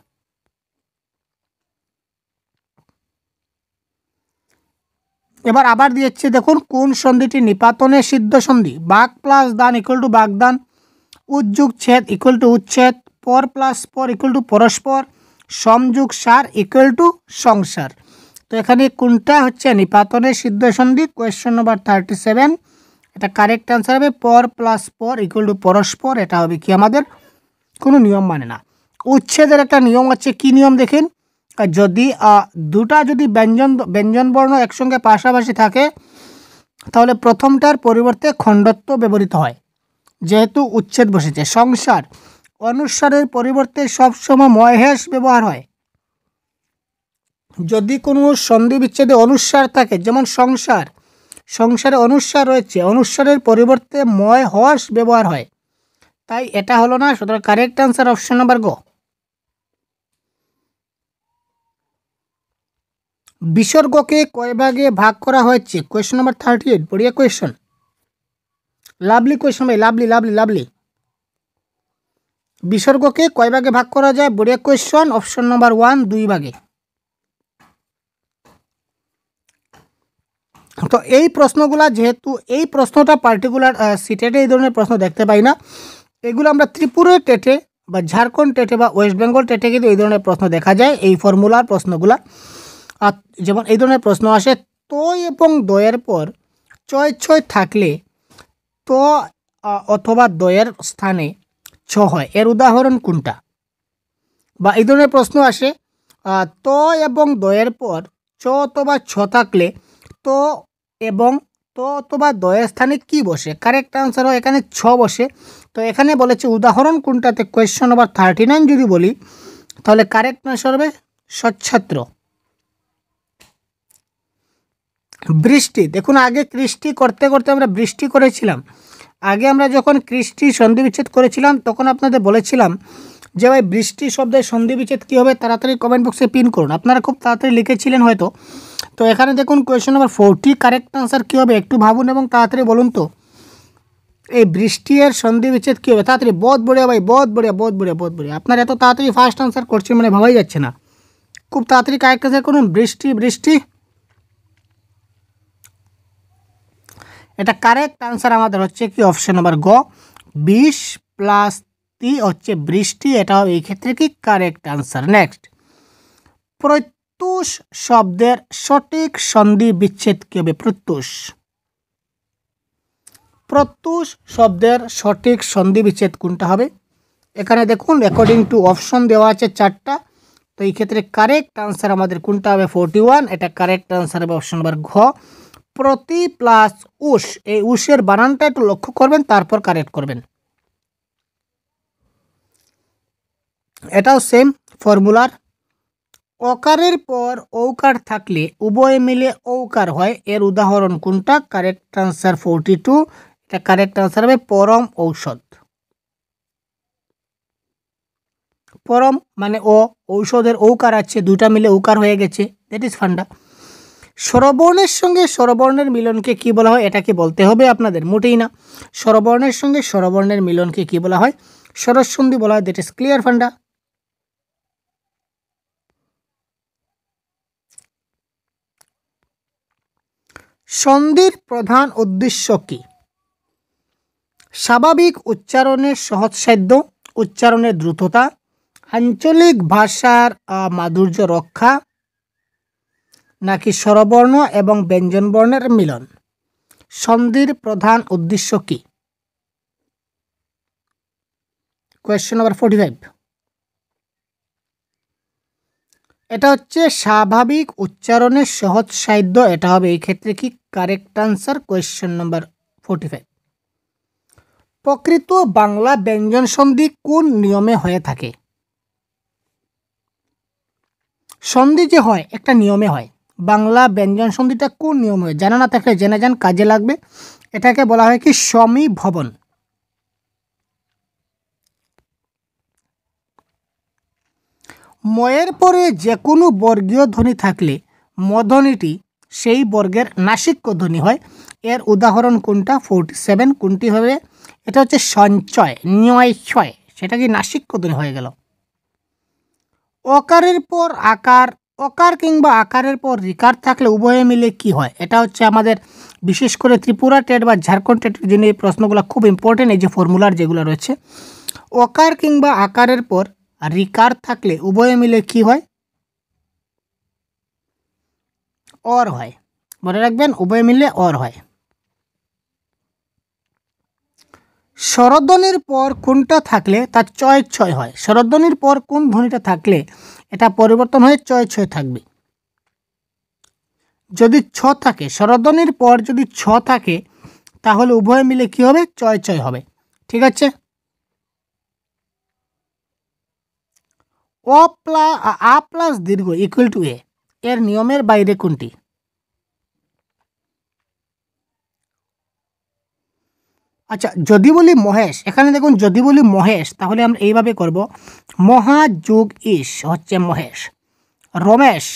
A: এবার আবার দিয়েছে, দেখুন কোন সন্ধিটি নিপাতনে সিদ্ধ সন্ধি? বাক প্লাস দান ইকুয়াল টু বাগদান, উজ্জুগ ছেদ ইকুয়াল টু উচ্ছেদ, পর প্লাস পর ইকুয়াল টু পরস্পর, সমযুগ সার ইকুয়াল টু সংসার। তো এখানে কোনটা হচ্ছে নিপাতনে সিদ্ধ সন্ধি? Question number 37। এটা কারেক্ট আনসার হবে পর প্লাস পর ইকুয়াল টু পরস্পর। এটা হবে কি আমাদের কোনো নিয়ম মানে না। উচ্ছেদের একটা নিয়ম আছে, কি নিয়ম দেখেন? যদি দুটা যদি ব্যঞ্জন বর্ণ একসঙ্গে পাশাপাশি থাকে তাহলে প্রথমটার পরিবর্তে খণ্ডত্ব ব্যবহৃত হয়, যেহেতু উচ্ছেদ বসেছে। সংসার, অনুসারের পরিবর্তে সবসময় মহেশ ব্যবহার হয়। যদি কোনো সন্ধি বিচ্ছেদে অনুসার থাকে, যেমন সংসার, সংসারে অনুসার রয়েছে, অনুসারের পরিবর্তে ময় হস ব্যবহার হয়, তাই এটা হলো না। সুতরাং কারেক্ট আনসার অপশন নাম্বার গ। বিসর্গকে কয় ভাগে ভাগ করা হয়েছে? Question number 38। বড়িয়া কোয়েশ্চন, লাভলি কোয়েশ্চন ভাই, লাভলি লাভলি লাভলি। বিসর্গকে কয় ভাগে ভাগ করা যায়? বড়িয়া কোয়েশ্চন, অপশন নাম্বার 1, 2 ভাগে। তো এই প্রশ্নগুলা, যেহেতু এই প্রশ্নটা পার্টিকুলার সিটেটে এই ধরনের প্রশ্ন দেখতে পাই না, এগুলো আমরা ত্রিপুরা টেটে বা ঝাড়খণ্ড টেটে বা ওয়েস্ট বেঙ্গল টেটে কিন্তু এই ধরনের প্রশ্ন দেখা যায়, এই ফর্মুলার প্রশ্নগুলা। আর যেমন এই ধরনের প্রশ্ন আসে, তো এবং দয়ের পর চয় ছয় থাকলে তো অথবা দয়ের স্থানে ছ হয়, এর উদাহরণ কোনটা? বা এই ধরনের প্রশ্ন আসে, তো এবং দয়ের পর চ অথবা ছ থাকলে তো এবং তো অথবা দয়ের স্থানে কি বসে? কারেক্ট আনসার হয় এখানে ছ বসে। তো এখানে বলেছে উদাহরণ কোনটাতে? কোয়েশ্চন নাম্বার 39 যদি বলি তাহলে কারেক্ট আনসার হবে সচ্ছাত্র। বৃষ্টি, দেখুন আগে কৃষ্টি করতে করতে আমরা বৃষ্টি করেছিলাম। আগে আমরা যখন কৃষ্টি সন্ধি বিচ্ছেদ করেছিলাম তখন আপনাদের বলেছিলাম যে ভাই বৃষ্টি শব্দের সন্ধি বিচ্ছেদ কী হবে? তাড়াতাড়ি কমেন্ট বক্সে পিন করুন। আপনারা খুব তাড়াতাড়ি লিখেছিলেন হয়তো। তো এখানে দেখুন কোয়েশ্চন নাম্বার 40 কারেক্ট আনসার কী হবে? একটু ভাবুন এবং তাড়াতাড়ি বলুন তো, এই বৃষ্টি এর সন্ধি বিচ্ছেদ কী হবে? তাড়াতাড়ি। বহুত বড়িয়া ভাই, বহুত বড়িয়া, বহুত বড়িয়া, বহুত বড়িয়া। আপনার এত তাড়াতাড়ি ফার্স্ট আনসার করছেন মানে ভাবাই যাচ্ছে না। খুব তাড়াতাড়ি কারেক্ট আনসার করুন। বৃষ্টি, বৃষ্টি। এটা কারেক্ট আনসার আমাদের হচ্ছে কি? অপশন নাম্বার গ, 20 প্লাস 3 হচ্ছে বৃষ্টি। এটা হবে এই ক্ষেত্রে কি কারেক্ট আনসার। নেক্সট, প্রত্যুষ শব্দের সঠিক সন্ধি বিচ্ছেদ কি হবে? প্রত্যুষ, প্রত্যুষ শব্দের সঠিক সন্ধি বিচ্ছেদ কোনটা হবে? এখানে দেখুন অ্যাকর্ডিং টু অপশন দেওয়া আছে 4টা। তো এই ক্ষেত্রে কারেক্ট আনসার আমাদের কোনটা হবে? 41। এটা কারেক্ট আনসার হবে অপশন নাম্বার ঘ, প্রতি প্লাস উষ। এই উষের বানানটা একটু লক্ষ্য করবেন, তারপর কারেক্ট করবেন। এটাও সেম ফর্মুলার। অকারের পর ঔকার থাকলে উভয় মিলে ঔকার হয়, এর উদাহরণ কোনটা? Correct answer 42। এটা কারেক্ট আনসার হবে পরম ঔষধ। পরম মানে ও, ঔষধের ঔকার আছে, দুটা মিলে ঔকার হয়ে গেছে, দ্যাট ইজ ফান্ডা। স্বরবর্ণের সঙ্গে স্বরবর্ণের মিলনকে কি বলা হয়? এটা কি বলতে হবে আপনাদের? মোটেই না। স্বরবর্ণের সঙ্গে স্বরবর্ণের মিলনকে কি বলা হয়? স্বরসন্ধি বলা হয়, দ্যাট ইজ ক্লিয়ার ফান্ডা। সন্ধির প্রধান উদ্দেশ্য কি? স্বাভাবিক উচ্চারণের সহজসাধ্য, উচ্চারণের দ্রুততা, আঞ্চলিক ভাষার মাধুর্য রক্ষা, নাকি স্বরবর্ণ এবং ব্যঞ্জনবর্ণের মিলন? সন্ধির প্রধান উদ্দেশ্য কি? কোয়েশ্চেন নাম্বার 45, এটা হচ্ছে স্বাভাবিক উচ্চারণের সহজ সাধ্য, এটা হবে এই ক্ষেত্রে কি কারেক্ট আনসার কোয়েশ্চেন নাম্বার 45। প্রকৃত বাংলা ব্যঞ্জন সন্ধি কোন নিয়মে হয়ে থাকে? সন্ধি যে হয় একটা নিয়মে হয়, বাংলা ব্যঞ্জন সন্ধিটা কোন নিয়মে হয় জানা না থাকলে জেনে যান, কাজে লাগবে। এটাকে বলা হয় কি সমীভবন। ময়ের পরে যে কোনো বর্গীয় ধ্বনি থাকলে মধ্বনিটি সেই বর্গের নাসিক্য ধ্বনি হয়। এর উদাহরণ কোনটা? 47 কোনটি হবে? এটা হচ্ছে সঞ্চয়, নিয় ছয়, সেটা কি নাসিক্য ধ্বনি হয়ে গেল। অকারের পর আকার, অকার কিংবা আকারের পর রিকার থাকলে উভয়ে মিলে কি হয়? এটা হচ্ছে আমাদের বিশেষ করে ত্রিপুরা টেট বা ঝাড়খণ্ড টেটের জন্য এই প্রশ্নগুলো খুব ইম্পর্টেন্ট। এই যে ফর্মুলার যেগুলো রয়েছে, অকার কিংবা আকারের পর রিকার থাকলে উভয়ে মিলে কি হয়? অর হয়। মনে রাখবেন, উভয়ে মিলে অর হয়। স্বরধ্বনির পর কোনটা থাকলে তার চয় ছয় হয়? স্বরধ্বনির পর কোন ধ্বনিটা থাকলে এটা পরিবর্তন হয়ে চয় ছয় থাকবে? যদি ছ থাকে, স্বরধ্বনির পর যদি ছ থাকে তাহলে উভয় মিলে কি হবে? চয় ছয় হবে। ঠিক আছে। আ প্লাস দীর্ঘ ইকুয়াল টু এ এর নিয়মের বাইরে কোনটি? আচ্ছা, যদি বলি মহেশ, এখানে দেখুন যদি বলি মহেশ তাহলে আমরা এইভাবে করব, মহা যোগ ইস হচ্ছে মহেশ। রমেশ,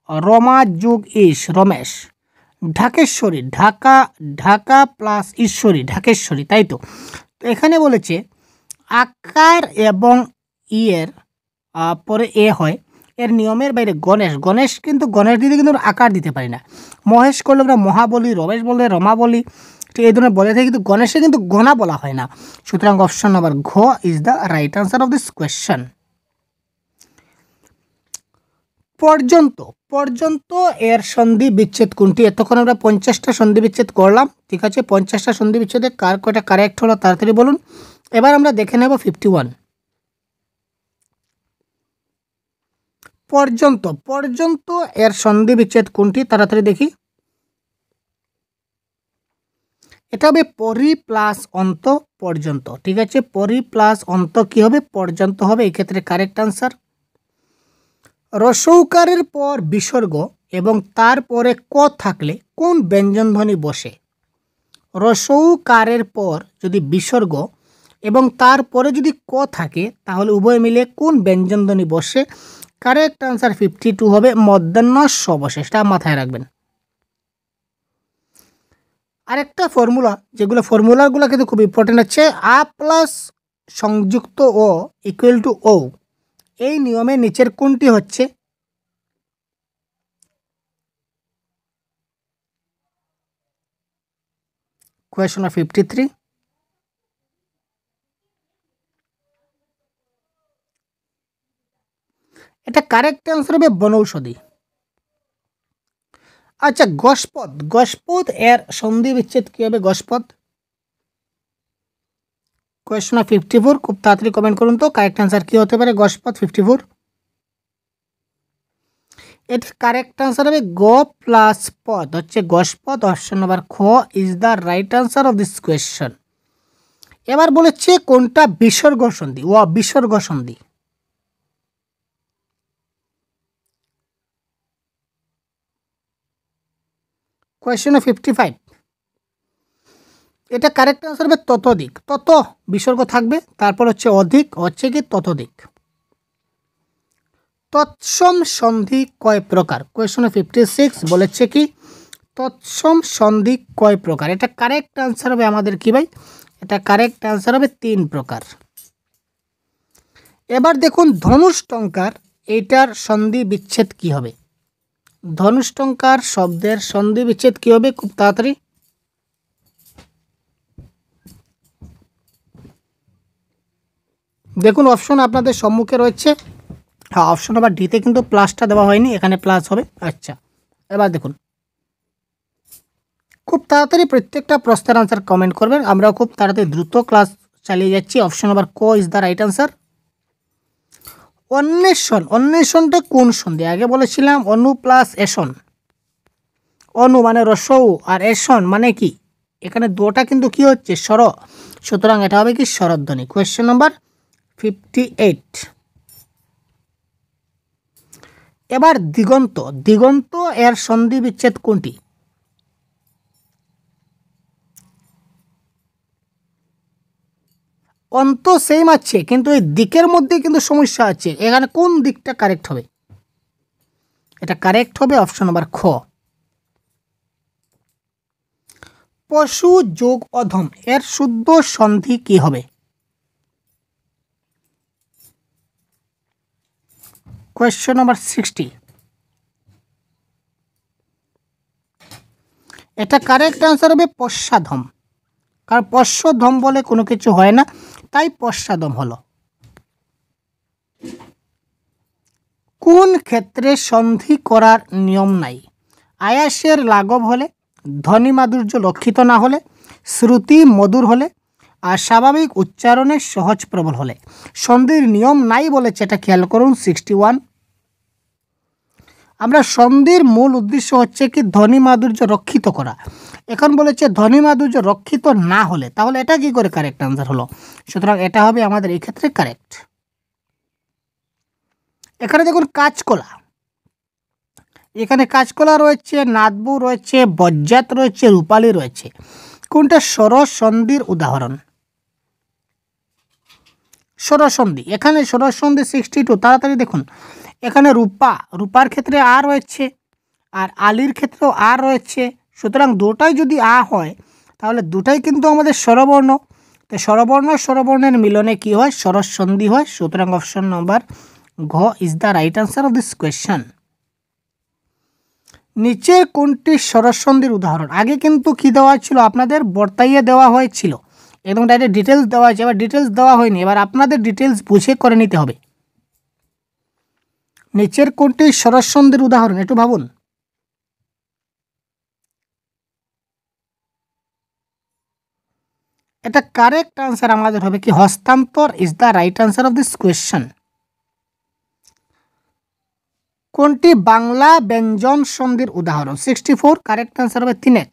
A: রমা যোগ ইস রমেশ। ঢাকেশ্বরী, ঢাকা, ঢাকা প্লাস ঈশ্বরী ঢাকেশ্বরী, তাই তো। তো এখানে বলেছে আকার এবং ইয়ের পরে এ হয়, এর নিয়মের বাইরে গণেশ, গণেশ কিন্তু গণেশ দিতে কিন্তু আকার দিতে পারি না। মহেশ করলে আমরা মহা বলি, রমেশ বললে রমা বলি, ঠিক এই ধরনের বলে থাকি, কিন্তু গণেশে কিন্তু গণা বলা হয় না। সুতরাং অপশন নাম্বার ঘ is the right answer of this question. পর্যন্ত, পর্যন্ত এর সন্ধি বিচ্ছেদ কোনটি? এতক্ষণ আমরা 50টা সন্ধি বিচ্ছেদ করলাম, ঠিক আছে। 50টা সন্ধি বিচ্ছেদে কার কয়টা কারেক্ট হলো তাড়াতাড়ি বলুন। এবার আমরা দেখে নেব 51। পর্যন্ত, পর্যন্ত এর সন্ধি বিচ্ছেদ কোনটি? তাড়াতাড়ি দেখি। এটা হবে পরি প্লাস অন্ত পর্যন্ত, ঠিক আছে। পরি প্লাস অন্ত কি হবে? পর্যন্ত হবে, এই ক্ষেত্রে কারেক্ট আনসার। রসৌকারের পর বিসর্গ এবং তারপরে ক থাকলে কোন ব্যঞ্জনধ্বনি বসে? রসৌকারের পর যদি বিসর্গ এবং তারপরে যদি ক থাকে তাহলে উভয় মিলে কোন ব্যঞ্জনধ্বনি বসে? কারেক্ট আনসার 52 হবে মধ্যাহ্ন সবশেষটা মাথায় রাখবেন। আরেকটা ফর্মুলা, যেগুলো ফর্মুলাগুলো কিন্তু খুব ইম্পর্টেন্ট হচ্ছে, আ প্লাস সংযুক্ত ও ইকুয়াল টু ও, এই নিয়মে নিচের কোনটি হচ্ছে? কোয়েশ্চন 53। এটা কারেক্ট আনসার হবে বনৌষধি। আচ্ছা, গসপদ, গসপদ এর সন্ধি বিচ্ছেদ কি হবে? গসপদ, কোয়েশ্চন 54, খুব তাড়াতাড়ি কমেন্ট করুন তো কারেক্ট আনসার কি হতে পারে? গসপদ 54। এর কারেক্ট আনসার হবে গ প্লাস পদ হচ্ছে গসপদ। অপশন নাম্বার খ is the right answer of this question. এবার বলেছে কোনটা বিসর্গ সন্ধি? ও বিসর্গ সন্ধি। কোয়েশ্চন 55, এটা কারেক্ট আনসার হবে ততোধিক। তত বিসর্গ থাকবে, তারপর হচ্ছে অধিক, হচ্ছে কি ততোধিক। তৎসম সন্ধি কয় প্রকার? কোয়েশ্চন 56 বলেছে কি তৎসম সন্ধি কয় প্রকার? এটা কারেক্ট আনসার হবে আমাদের কি ভাই? এটা কারেক্ট আনসার হবে 3 প্রকার। এবার দেখুন ধনুষ্টঙ্কার, এইটার সন্ধি বিচ্ছেদ কি হবে? ধনুষ্টঙ্কার শব্দের সন্ধি বিচ্ছেদ কি হবে? খুব তাড়াতাড়ি দেখুন, অপশন আপনাদের সম্মুখে রয়েছে। হ্যাঁ, অপশন নাম্বার ডিতে কিন্তু প্লাসটা দেওয়া হয়নি, এখানে প্লাস হবে। আচ্ছা, এবার দেখুন খুব তাড়াতাড়ি প্রত্যেকটা প্রশ্নের আনসার কমেন্ট করবেন, আমরাও খুব তাড়াতাড়ি দ্রুত ক্লাস চালিয়ে যাচ্ছি। অপশন নাম্বার ক ইজ দ্য রাইট আনসার। অন্বেষণ, অন্বেষণটা কোন সন্ধি? আগে বলেছিলাম অনু প্লাস এসন। অনু মানে রসৌ আর এসন মানে কি? এখানে দুটা কিন্তু কি হচ্ছে স্বর, সুতরাং এটা হবে কি স্বরধ্বনি। Question number 58। এবার দিগন্ত, দিগন্ত এর সন্ধি বিচ্ছেদ কোনটি? অন্ত সেম আছে কিন্তু এই দিকের মধ্যে কিন্তু সমস্যা আছে, এখানে কোন দিকটা কারেক্ট হবে? এটা কারেক্ট হবে অপশন নাম্বার খ। পশু যোগ অধম এর শুদ্ধ সন্ধি কি হবে? Question number 60। এটা কারেক্ট আনসার হবে পশ্চাধম, কারণ পশ্চধম বলে কোনো কিছু হয় না, তাই পশ্চাদম হলো। কোন ক্ষেত্রে সন্ধি করার নিয়ম নাই? আয়াসের লাঘব হলে, ধ্বনি মাধুর্য লক্ষিত না হলে, শ্রুতি মধুর হলে, আর স্বাভাবিক উচ্চারণে সহজ প্রবল হলে। সন্ধির নিয়ম নাই বলেছে, এটা খেয়াল করুন। 61। আমরা সন্ধির মূল উদ্দেশ্য হচ্ছে কি ধ্বনি মাধুর্য রক্ষিত করা। এখন বলেছে ধ্বনি মাধুর্য রক্ষিত না হলে, তাহলে এটা কি করে কারেক্ট আনসার হলো? সুতরাং এটা হবে আমাদের এই ক্ষেত্রে কারেক্ট। এখানে দেখুন কাঁচকলা, এখানে কাঁচকলা রয়েছে, নাদবু রয়েছে, বজ্জাত রয়েছে, রূপালী রয়েছে। কোনটা স্বরসন্ধির উদাহরণ? স্বরসন্ধি, এখানে স্বরসন্ধি 62। তাড়াতাড়ি দেখুন, এখানে রূপা, রূপার ক্ষেত্রে আ রয়েছে, আর আলির ক্ষেত্রেও আ রয়েছে, সুতরাং দুটাই যদি আ হয় তাহলে দুটাই কিন্তু আমাদের স্বরবর্ণ। তো স্বরবর্ণ স্বরবর্ণের মিলনে কি হয়? স্বরসন্ধি হয়। সুতরাং অপশন নাম্বার ঘ is the right answer of this question. নিচের কোনটি স্বরসন্ধির উদাহরণ? আগে কিন্তু কি দেওয়া ছিল আপনাদের? বর্তাইয়ে দেওয়া হয়েছিল, একদম ডাইরেক্ট ডিটেলস দেওয়া হয়েছে। এবার ডিটেলস দেওয়া হয়নি, এবার আপনাদের ডিটেলস বুঝে করে নিতে হবে। নিচের কোনটি স্বরসন্ধির উদাহরণ? একটু ভাবুন। এটা কারেক্ট আনসার আমাদের হবে কি হস্তান্তর is the right answer of this question. কোনটি বাংলা ব্যঞ্জন সন্ধির উদাহরণ? 64। কারেক্ট আনসার হবে তিনেক।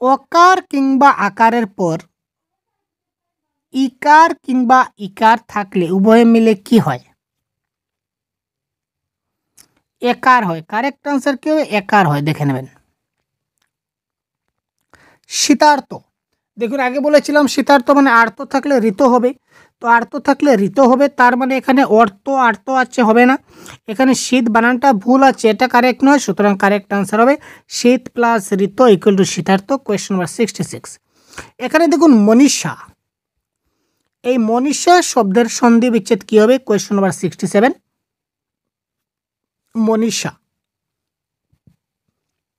A: অকার কিংবা আকারের পর ইকার কিংবা ইকার থাকলে উভয়ে মিলে কি হয়? একার হয়। কারেক্ট আনসার কি হবে? একার হয়, দেখে নেবেন। শীতার্থ, দেখুন আগে বলেছিলাম শীতার্থ মানে আর্ত থাকলে ঋত হবে, তো আর্ত থাকলে ঋত হবে, তার মানে এখানে অর্থ আর্ত আছে, হবে না। এখানে শীত বানানটা ভুল আছে, এটা কারেক্ট নয়। সুতরাং কারেক্ট আনসার হবে শীত প্লাস ঋত ইকুয়াল টু শীতার্থ। Question number 66। এখানে দেখুন মনীষা, এই মনীষা শব্দের সন্ধি বিচ্ছেদ কি হবে? Question number 67। মনীষা,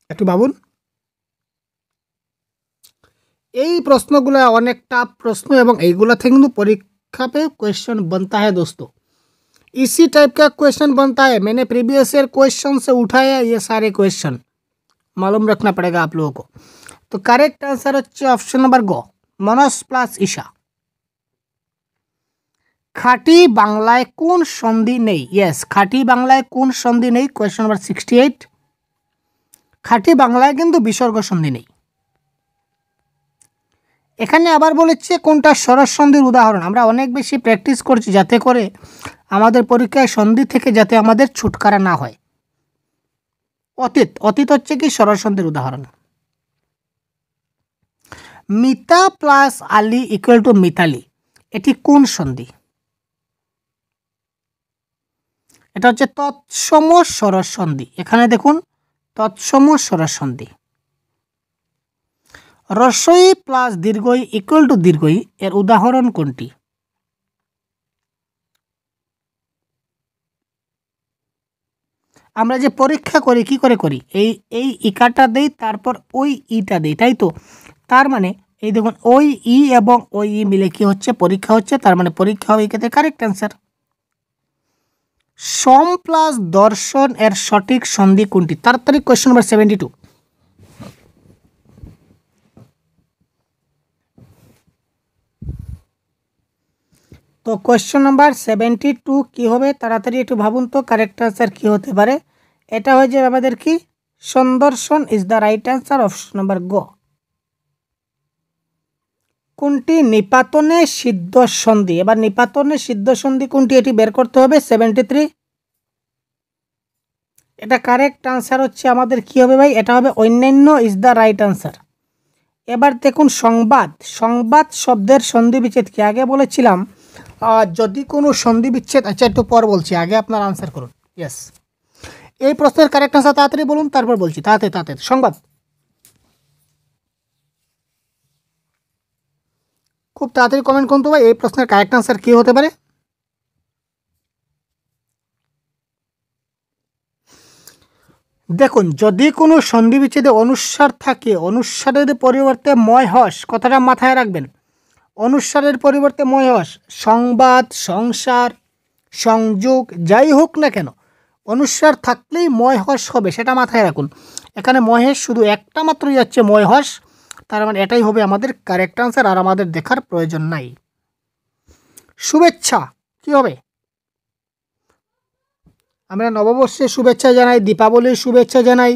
A: একটু ভাবুন। এই প্রশ্নগুলো অনেক টাফ प्रश्न এবং এইগুলা থেকে কিন্তু परीक्षा पे क्वेश्चन बनता है दोस्तों। इसी टाइप का क्वेश्चन बनता है, मैंने प्रीवियस ईयर क्वेश्चन से उठाया ये सारे क्वेश्चन, मालूम रखना पड़ेगा आप लोगों को। तो करेक्ट आंसर है ऑप्शन नंबर ग, मनस प्लस ईशा। खाटी बांगलाय कोन सन्धि नहीं? यस, खाटी बांगलाय कोन सन्धि नहीं? Question number 68। खाटी बांगलाय किन्तु विसर्ग सन्धि नहीं। এখানে আবার বলেছে কোনটা স্বরসন্ধির উদাহরণ। আমরা অনেক বেশি প্র্যাকটিস করছি যাতে করে আমাদের পরীক্ষায় সন্ধি থেকে যাতে আমাদের ছুটকারা না হয়। অতীত, অতীত হচ্ছে কি স্বরসন্ধির উদাহরণ। Mita plus Ali equal to Mitali, এটি কোন সন্ধি? এটা হচ্ছে তৎসম স্বরসন্ধি। এখানে দেখুন তৎসম স্বরসন্ধি। রস্বই প্লাস দীর্ঘই ইকুয়াল টু দীর্ঘই এর উদাহরণ কোনটি? আমরা যে পরীক্ষা করি কি করে করি? এই ইকারটা দেই, তারপর ওই ইটা দেই, তাই তো? তার মানে এই দেখুন ওই ই এবং ওই ই মিলে কি হচ্ছে? পরীক্ষা হচ্ছে, তার মানে পরীক্ষা হবে এক্ষেত্রে কারেক্ট অ্যান্সার। সম প্লাস দর্শন এর সঠিক সন্ধি কোনটি? তাড়াতাড়ি কোয়েশ্চন নাম্বার 72। তো কোয়েশ্চন নাম্বার 72 কি হবে? তাড়াতাড়ি একটু ভাবুন তো কারেক্ট আনসার কি হতে পারে। এটা হয়ে যাবে আমাদের কি সন্দর্শন is the right answer, option number গ। কোনটি নিপাতনে সিদ্ধ সন্ধি? এবার নিপাতনে সিদ্ধ সন্ধি কোনটি এটি বের করতে হবে। 73 এটা কারেক্ট আনসার হচ্ছে আমাদের কি হবে ভাই? এটা হবে অন্যান্য ইজ দ্য রাইট আনসার। এবার দেখুন সংবাদ, সংবাদ শব্দের সন্ধি বিচ্ছেদ কি? আগে বলেছিলাম যদি কোনো সন্ধি বিচ্ছেদ, আচ্ছা একটু পর বলছি, আগে আপনার আনসার করুন। ইয়েস, এই প্রশ্নের কারেক্ট আনসার তাড়াতাড়ি বলুন, তারপর বলছি। তাড়াতাড়ি তাড়াতাড়ি সংবাদ, খুব তাড়াতাড়ি কমেন্ট করুন তো ভাই, এই প্রশ্নের কারেক্ট আনসার কী হতে পারে। দেখুন, যদি কোনো সন্ধি বিচ্ছেদে অনুস্বার থাকে, অনুস্বারের পরিবর্তে ময় হস, কথাটা মাথায় রাখবেন। অনুস্বারের পরিবর্তে ময় হস, সংবাদ, সংসার, সংযোগ যাই হোক না কেন, অনুস্বার থাকলেই ময় হস হবে, সেটা মাথায় রাখুন। এখানে মহেশ শুধু একটা মাত্রই যাচ্ছে ময় হস, তার মানে এটাই হবে আমাদের কারেক্ট আনসার, আর আমাদের দেখার প্রয়োজন নাই। শুভেচ্ছা কি হবে? আমরা নববর্ষের শুভেচ্ছা জানাই, দীপাবলির শুভেচ্ছা জানাই,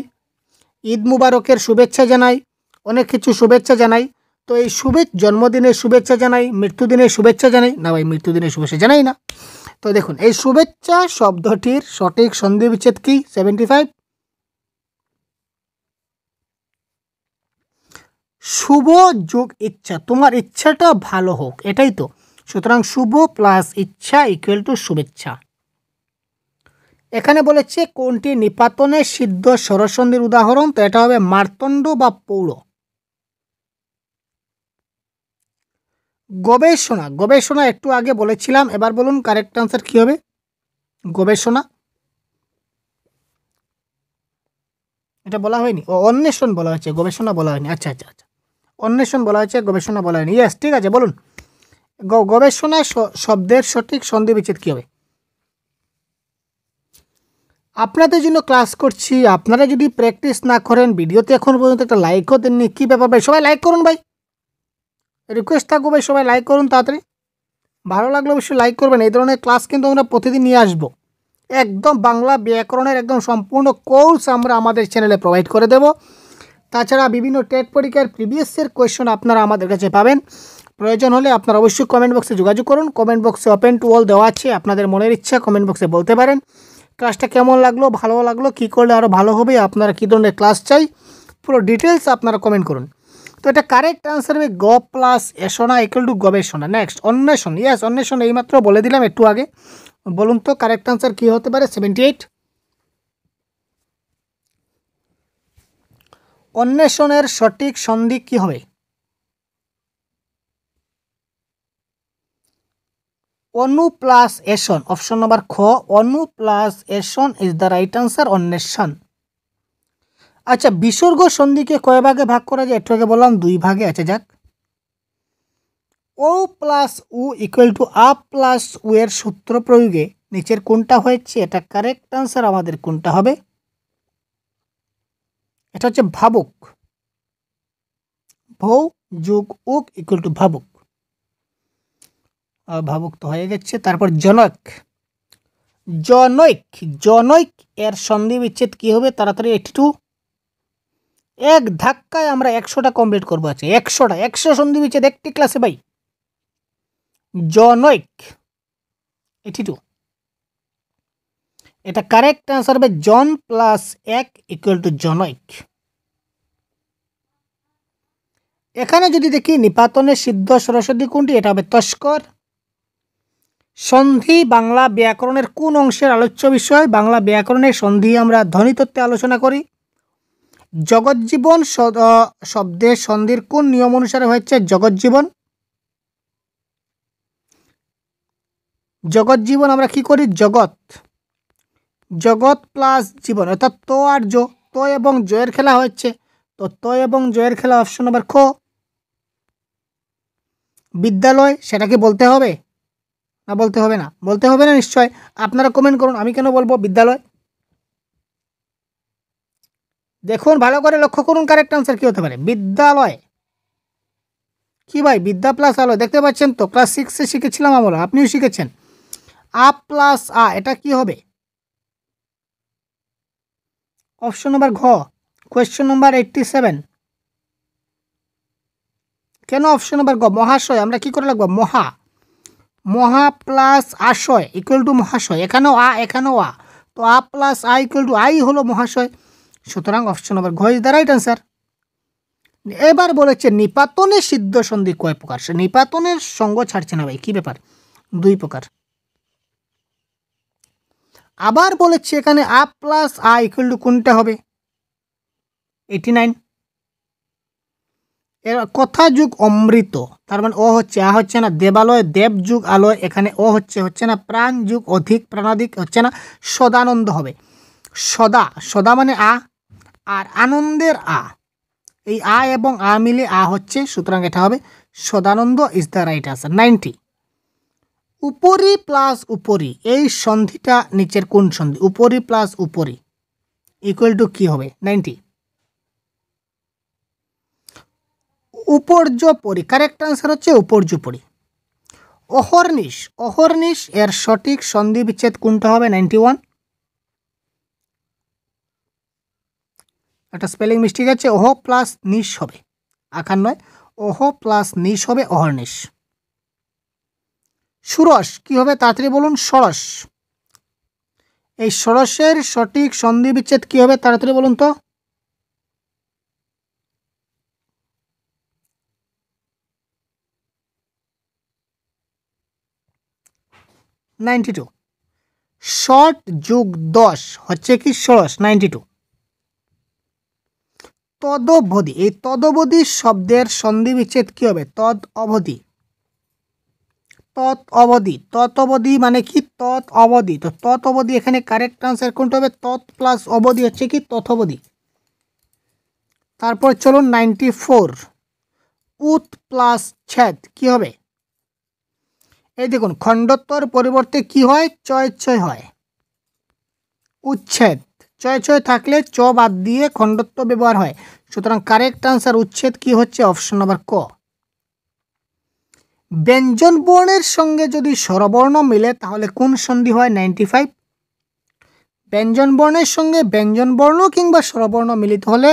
A: ঈদ মুবারকের শুভেচ্ছা জানাই, অনেক কিছু শুভেচ্ছা জানাই। তো এই জন্মদিনের শুভেচ্ছা জানাই, মৃত্যুদিনের শুভেচ্ছা জানাই না ভাই? মৃত্যুদিনের শুভেচ্ছা জানাই না। তো দেখুন, এই শুভেচ্ছা শব্দটির সঠিক সন্ধি বিচ্ছেদ কি? 75 শুভ যোগ ইচ্ছা, তোমার ইচ্ছাটা ভালো হোক, এটাই তো। সুতরাং শুভ প্লাস ইচ্ছা ইকুয়াল টু শুভেচ্ছা। এখানে বলেছে কোনটি নিপাতনে সিদ্ধ স্বরসন্ধির উদাহরণ? তো এটা হবে মার্তণ্ড বা পৌর। গবেষণা, গবেষণা একটু আগে বলেছিলাম, এবার বলুন কারেক্ট আনসার কি হবে। গবেষণা এটা বলা হয়নি, ও অন্বেষণ বলা হয়েছে, গবেষণা বলা হয়নি। আচ্ছা আচ্ছা আচ্ছা, অন্বেষণ বলা হয়েছে, গবেষণা বলা হয়নি। ইয়েস, ঠিক আছে, বলুন গবেষণা শব্দের সঠিক সন্ধি বিচ্ছেদ কী হবে। আপনাদের জন্য ক্লাস করছি, আপনারা যদি প্র্যাকটিস না করেন, ভিডিওতে এখন পর্যন্ত একটা লাইকও দেননি, কী ব্যাপার ভাই? সবাই লাইক করুন ভাই, রিকোয়েস্ট থাকবো ভাই, সবাই লাইক করুন তাড়াতাড়ি। ভালো লাগলে অবশ্যই লাইক করবেন। এই ধরনের ক্লাস কিন্তু আমরা প্রতিদিন নিয়ে আসবো। একদম বাংলা ব্যাকরণের একদম সম্পূর্ণ কোর্স আমরা আমাদের চ্যানেলে প্রোভাইড করে দেব। তাছাড়া বিভিন্ন টেট পরীক্ষার প্রিভিয়াসের কোয়েশ্চন আপনারা আমাদের কাছে পাবেন। প্রয়োজন হলে আপনারা অবশ্যই কমেন্ট বক্সে যোগাযোগ করুন। কমেন্ট বক্সে ওপেন টু অল দেওয়া আছে, আপনাদের মনের ইচ্ছা কমেন্ট বক্সে বলতে পারেন। ক্লাসটা কেমন লাগলো, ভালো লাগলো, কী করলে আরও ভালো হবে, আপনারা কী ধরনের ক্লাস চাই, পুরো ডিটেলস আপনারা কমেন্ট করুন। তো এটা কারেক্ট আনসার হবে গ প্লাস এসনা ইকুয়াল টু গবেষণা। নেক্সট অন্বেষণ, ইয়েস অন্বেষণ এইমাত্র বলে দিলাম একটু আগে। বলুন তো কারেক্ট আনসার কী হতে পারে। 78 অন্বেষণের সঠিক সন্ধি কী হবে? অনু প্লাস এসন, অপশন নাম্বার খ, অনু প্লাস এসন ইজ দ্য রাইট আনসার, অন্বেষণ। আচ্ছা, বিসর্গ সন্ধিকে কয় ভাগে ভাগ করা যায়? একটু আগে বললাম 2 ভাগে। আচ্ছা যাক, ও প্লাস উ ইকুয়াল টু আ প্লাস উ এর সূত্র প্রয়োগে নিচের কোনটা হয়েছে? এটা কারেক্ট আনসার আমাদের কোনটা হবে? এটা হচ্ছে ভাবুক। ভৌ যোগ উক ইকুয়াল টু ভাবুক। ভাবুক তো হয়ে গেছে। তারপর জনক, জনৈক, জনৈক এর সন্ধি বিচ্ছেদ কি হবে? তাড়াতাড়ি 82। এক ধাক্কায় আমরা 100টা কমপ্লিট করবো। আছে 100টা, 100 সন্ধি বিচ্ছেদ একটি ক্লাসে ভাই। জনৈক 82, এটা কারেক্ট আনসার হবে জন প্লাস 1 ইকুয়াল টু জনৈক। এখানে যদি দেখি নিপাতনের সিদ্ধ সরস্বতী কোনটি? এটা হবে তস্কর। সন্ধি বাংলা ব্যাকরণের কোন অংশের আলোচ্য বিষয়? বাংলা ব্যাকরণের সন্ধি আমরা ধ্বনিতত্ত্বে আলোচনা করি। জগজ্জীবন শব্দের সন্ধির কোন নিয়ম অনুসারে হয়েছে? জগজ্জীবন, জগজ্জীবন আমরা কি করি? জগৎ, জগৎ প্লাস জীবন, অর্থাৎ তো আর জো, তো এবং জয়ের খেলা হচ্ছে। তো তো এবং জয়ের খেলা, অপশন নাম্বার খ। বিদ্যালয়, সেটা কি বলতে হবে? না বলতে হবে না? বলতে হবে না নিশ্চয়। আপনারা কমেন্ট করুন, আমি কেন বলবো বিদ্যালয়। দেখুন ভালো করে লক্ষ্য করুন, কারেক্ট আনসার কী হতে পারে? বিদ্যালয়। কি ভাই, বিদ্যা প্লাস আলো, দেখতে পাচ্ছেন তো, ক্লাস 6-এ শিখেছিলাম আমরা, আপনিও শিখেছেন। আ প্লাস আ, এটা কি হবে? অপশন নম্বর ঘ। Question number 87। কেন অপশন নম্বর গ? মহাশয়, আমরা কি করে লাগবো? মহা। মহা প্লাস আশয় ইকুয়াল টু মহাশয়, এখানেও আ এখানেও আ, তো আ প্লাস আ ইকুয়াল টু আই হলো মহাশয়। সুতরাং অপশন নম্বর ঘ ইজ দ্য রাইট অ্যান্সার। এবার বলেছে নিপাতনে সিদ্ধ সন্ধি কয় প্রকার? সে নিপাতনের সঙ্গ ছাড়ছে না ভাই, কি ব্যাপার? 2 প্রকার। আবার বলেছে এখানে আ প্লাস আ ইকুয়াল টু কোনটা হবে? 89। এর কথা যুগ অমৃত, তার মানে ও হচ্ছে, আ হচ্ছে না দেবালয়, দেব যুগ আলয়, এখানে ও হচ্ছে না প্রাণ যুগ অধিক, প্রাণাধিক হচ্ছে না সদানন্দ হবে। সদা, সদা মানে আ, আর আনন্দের আ, এই আ এবং আ মিলে আ হচ্ছে, সুতরাং এটা হবে Sadananda is the right answer. 90। উপরি প্লাস উপরি, এই সন্ধিটা নিচের কোন সন্ধি? উপরি প্লাস উপরি ইকুয়াল টু কি হবে? 90। উপর্যপরি, কারেক্ট আনসার হচ্ছে উপর্যপরি। অহর্নিশ, অহর্নিশ এর সঠিক সন্ধি বিচ্ছেদ কোনটা হবে? 91। একটা স্পেলিং মিস্টেক আছে, ওহ প্লাস নিশ হবে, আকার নয়, ওহ প্লাস নিশ হবে অহর্নিশ। সুরস কি হবে? তাড়াতাড়ি বলুন। সরস, এই সরসের সঠিক সন্ধি বিচ্ছেদ কি হবে? তাড়াতাড়ি বলুন তো। Ninety two. শর্ট যুগ 10 হচ্ছে কি সরস, 92। তদবধি, এই তদবধি শব্দের সন্ধি বিচ্ছেদ কি হবে? তদ অবধি। তৎ অবধি, তৎ অবধি মানে কি? তৎ অবধি, তো তৎ অবধি এখানে কারেক্ট আনসার কোনটা হবে? তৎ প্লাস অবধি হচ্ছে কি তথবধি। তারপর চলুন 94। উত প্লাস ছেদ কি হবে? এই দেখুন, খণ্ডত্বর পরিবর্তে কি হয়? চয় ছয় হয়, উচ্ছেদ। চয় ছয় থাকলে চ বাদ দিয়ে খণ্ডত্ব ব্যবহার হয়, সুতরাং কারেক্ট আনসার উচ্ছেদ কি হচ্ছে? অপশন নম্বর ক। ব্যঞ্জন বর্ণের সঙ্গে যদি স্বরবর্ণ মিলে তাহলে কোন সন্ধি হয়? 95। ব্যঞ্জন বর্ণের সঙ্গে ব্যঞ্জন বর্ণ কিংবা স্বরবর্ণ মিলিত হলে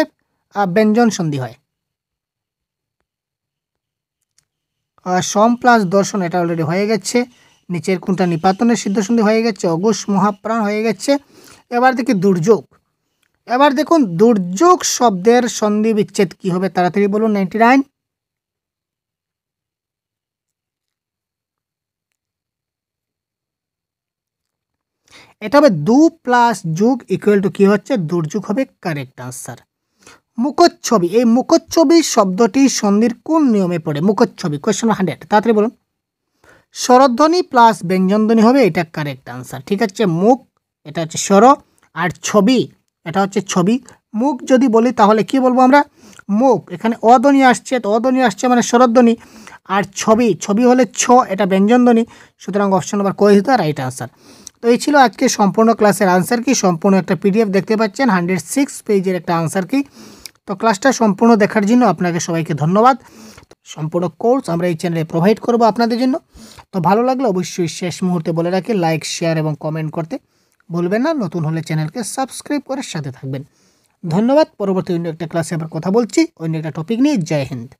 A: ব্যঞ্জন সন্ধি হয়। সম প্লাস দর্শন, এটা অলরেডি হয়ে গেছে। নিচের কোনটা নিপাতনের সিদ্ধ সন্ধি হয়ে গেছে? অঘোষ মহাপ্রাণ হয়ে গেছে। এবার দেখি দুর্যোগ। এবার দেখুন দুর্যোগ শব্দের সন্ধি বিচ্ছেদ কি হবে? তাড়াতাড়ি বলুন। 99। এটা হবে দু প্লাস যুগ ইকুয়াল টু কি হচ্ছে? দুর্যোগ হবে কারেক্ট আনসার। মুখচ্ছবি, এই মুখচ্ছবি শব্দটি সন্ধির কোন নিয়মে পড়ে? মুখচ্ছবি, কোয়েশ্চন 100, তাড়াতাড়ি বলুন। স্বরধ্বনি প্লাস ব্যঞ্জনধ্বনি হবে, এটা কারেক্ট আনসার। ঠিক আছে, মুখ এটা হচ্ছে স্বর, আর ছবি এটা হচ্ছে ছবি। মুখ যদি বলি তাহলে কি বলবো আমরা? মুখ, এখানে অধ্বনি আসছে, তো অধ্বনি আসছে মানে স্বরধ্বনি। আর ছবি, ছবি হলে ছ, এটা ব্যঞ্জনধ্বনি। সুতরাং অপশন নম্বর ক ইজ দ্য রাইট আনসার। তো এই ছিল আজকে সম্পূর্ণ ক্লাসের আনসার কি। সম্পূর্ণ একটা পিডিএফ দেখতে পাচ্ছেন, 106 পেজের একটা আনসার কি। তো ক্লাসটা সম্পূর্ণ দেখার জন্য আপনাকে সবাইকে ধন্যবাদ। সম্পূর্ণ কোর্স আমরা এই চ্যানেলে প্রোভাইড করব আপনাদের জন্য। তো ভালো লাগলে অবশ্যই শেষ মুহূর্তে বলে রাখি, লাইক, শেয়ার এবং কমেন্ট করতে ভুলবেন না। নতুন হলে চ্যানেলকে সাবস্ক্রাইব করে সাথে থাকবেন। ধন্যবাদ। পরবর্তী অন্য একটা ক্লাসে আবার কথা বলছি অন্য একটা টপিক নিয়ে। জয় হিন্দ।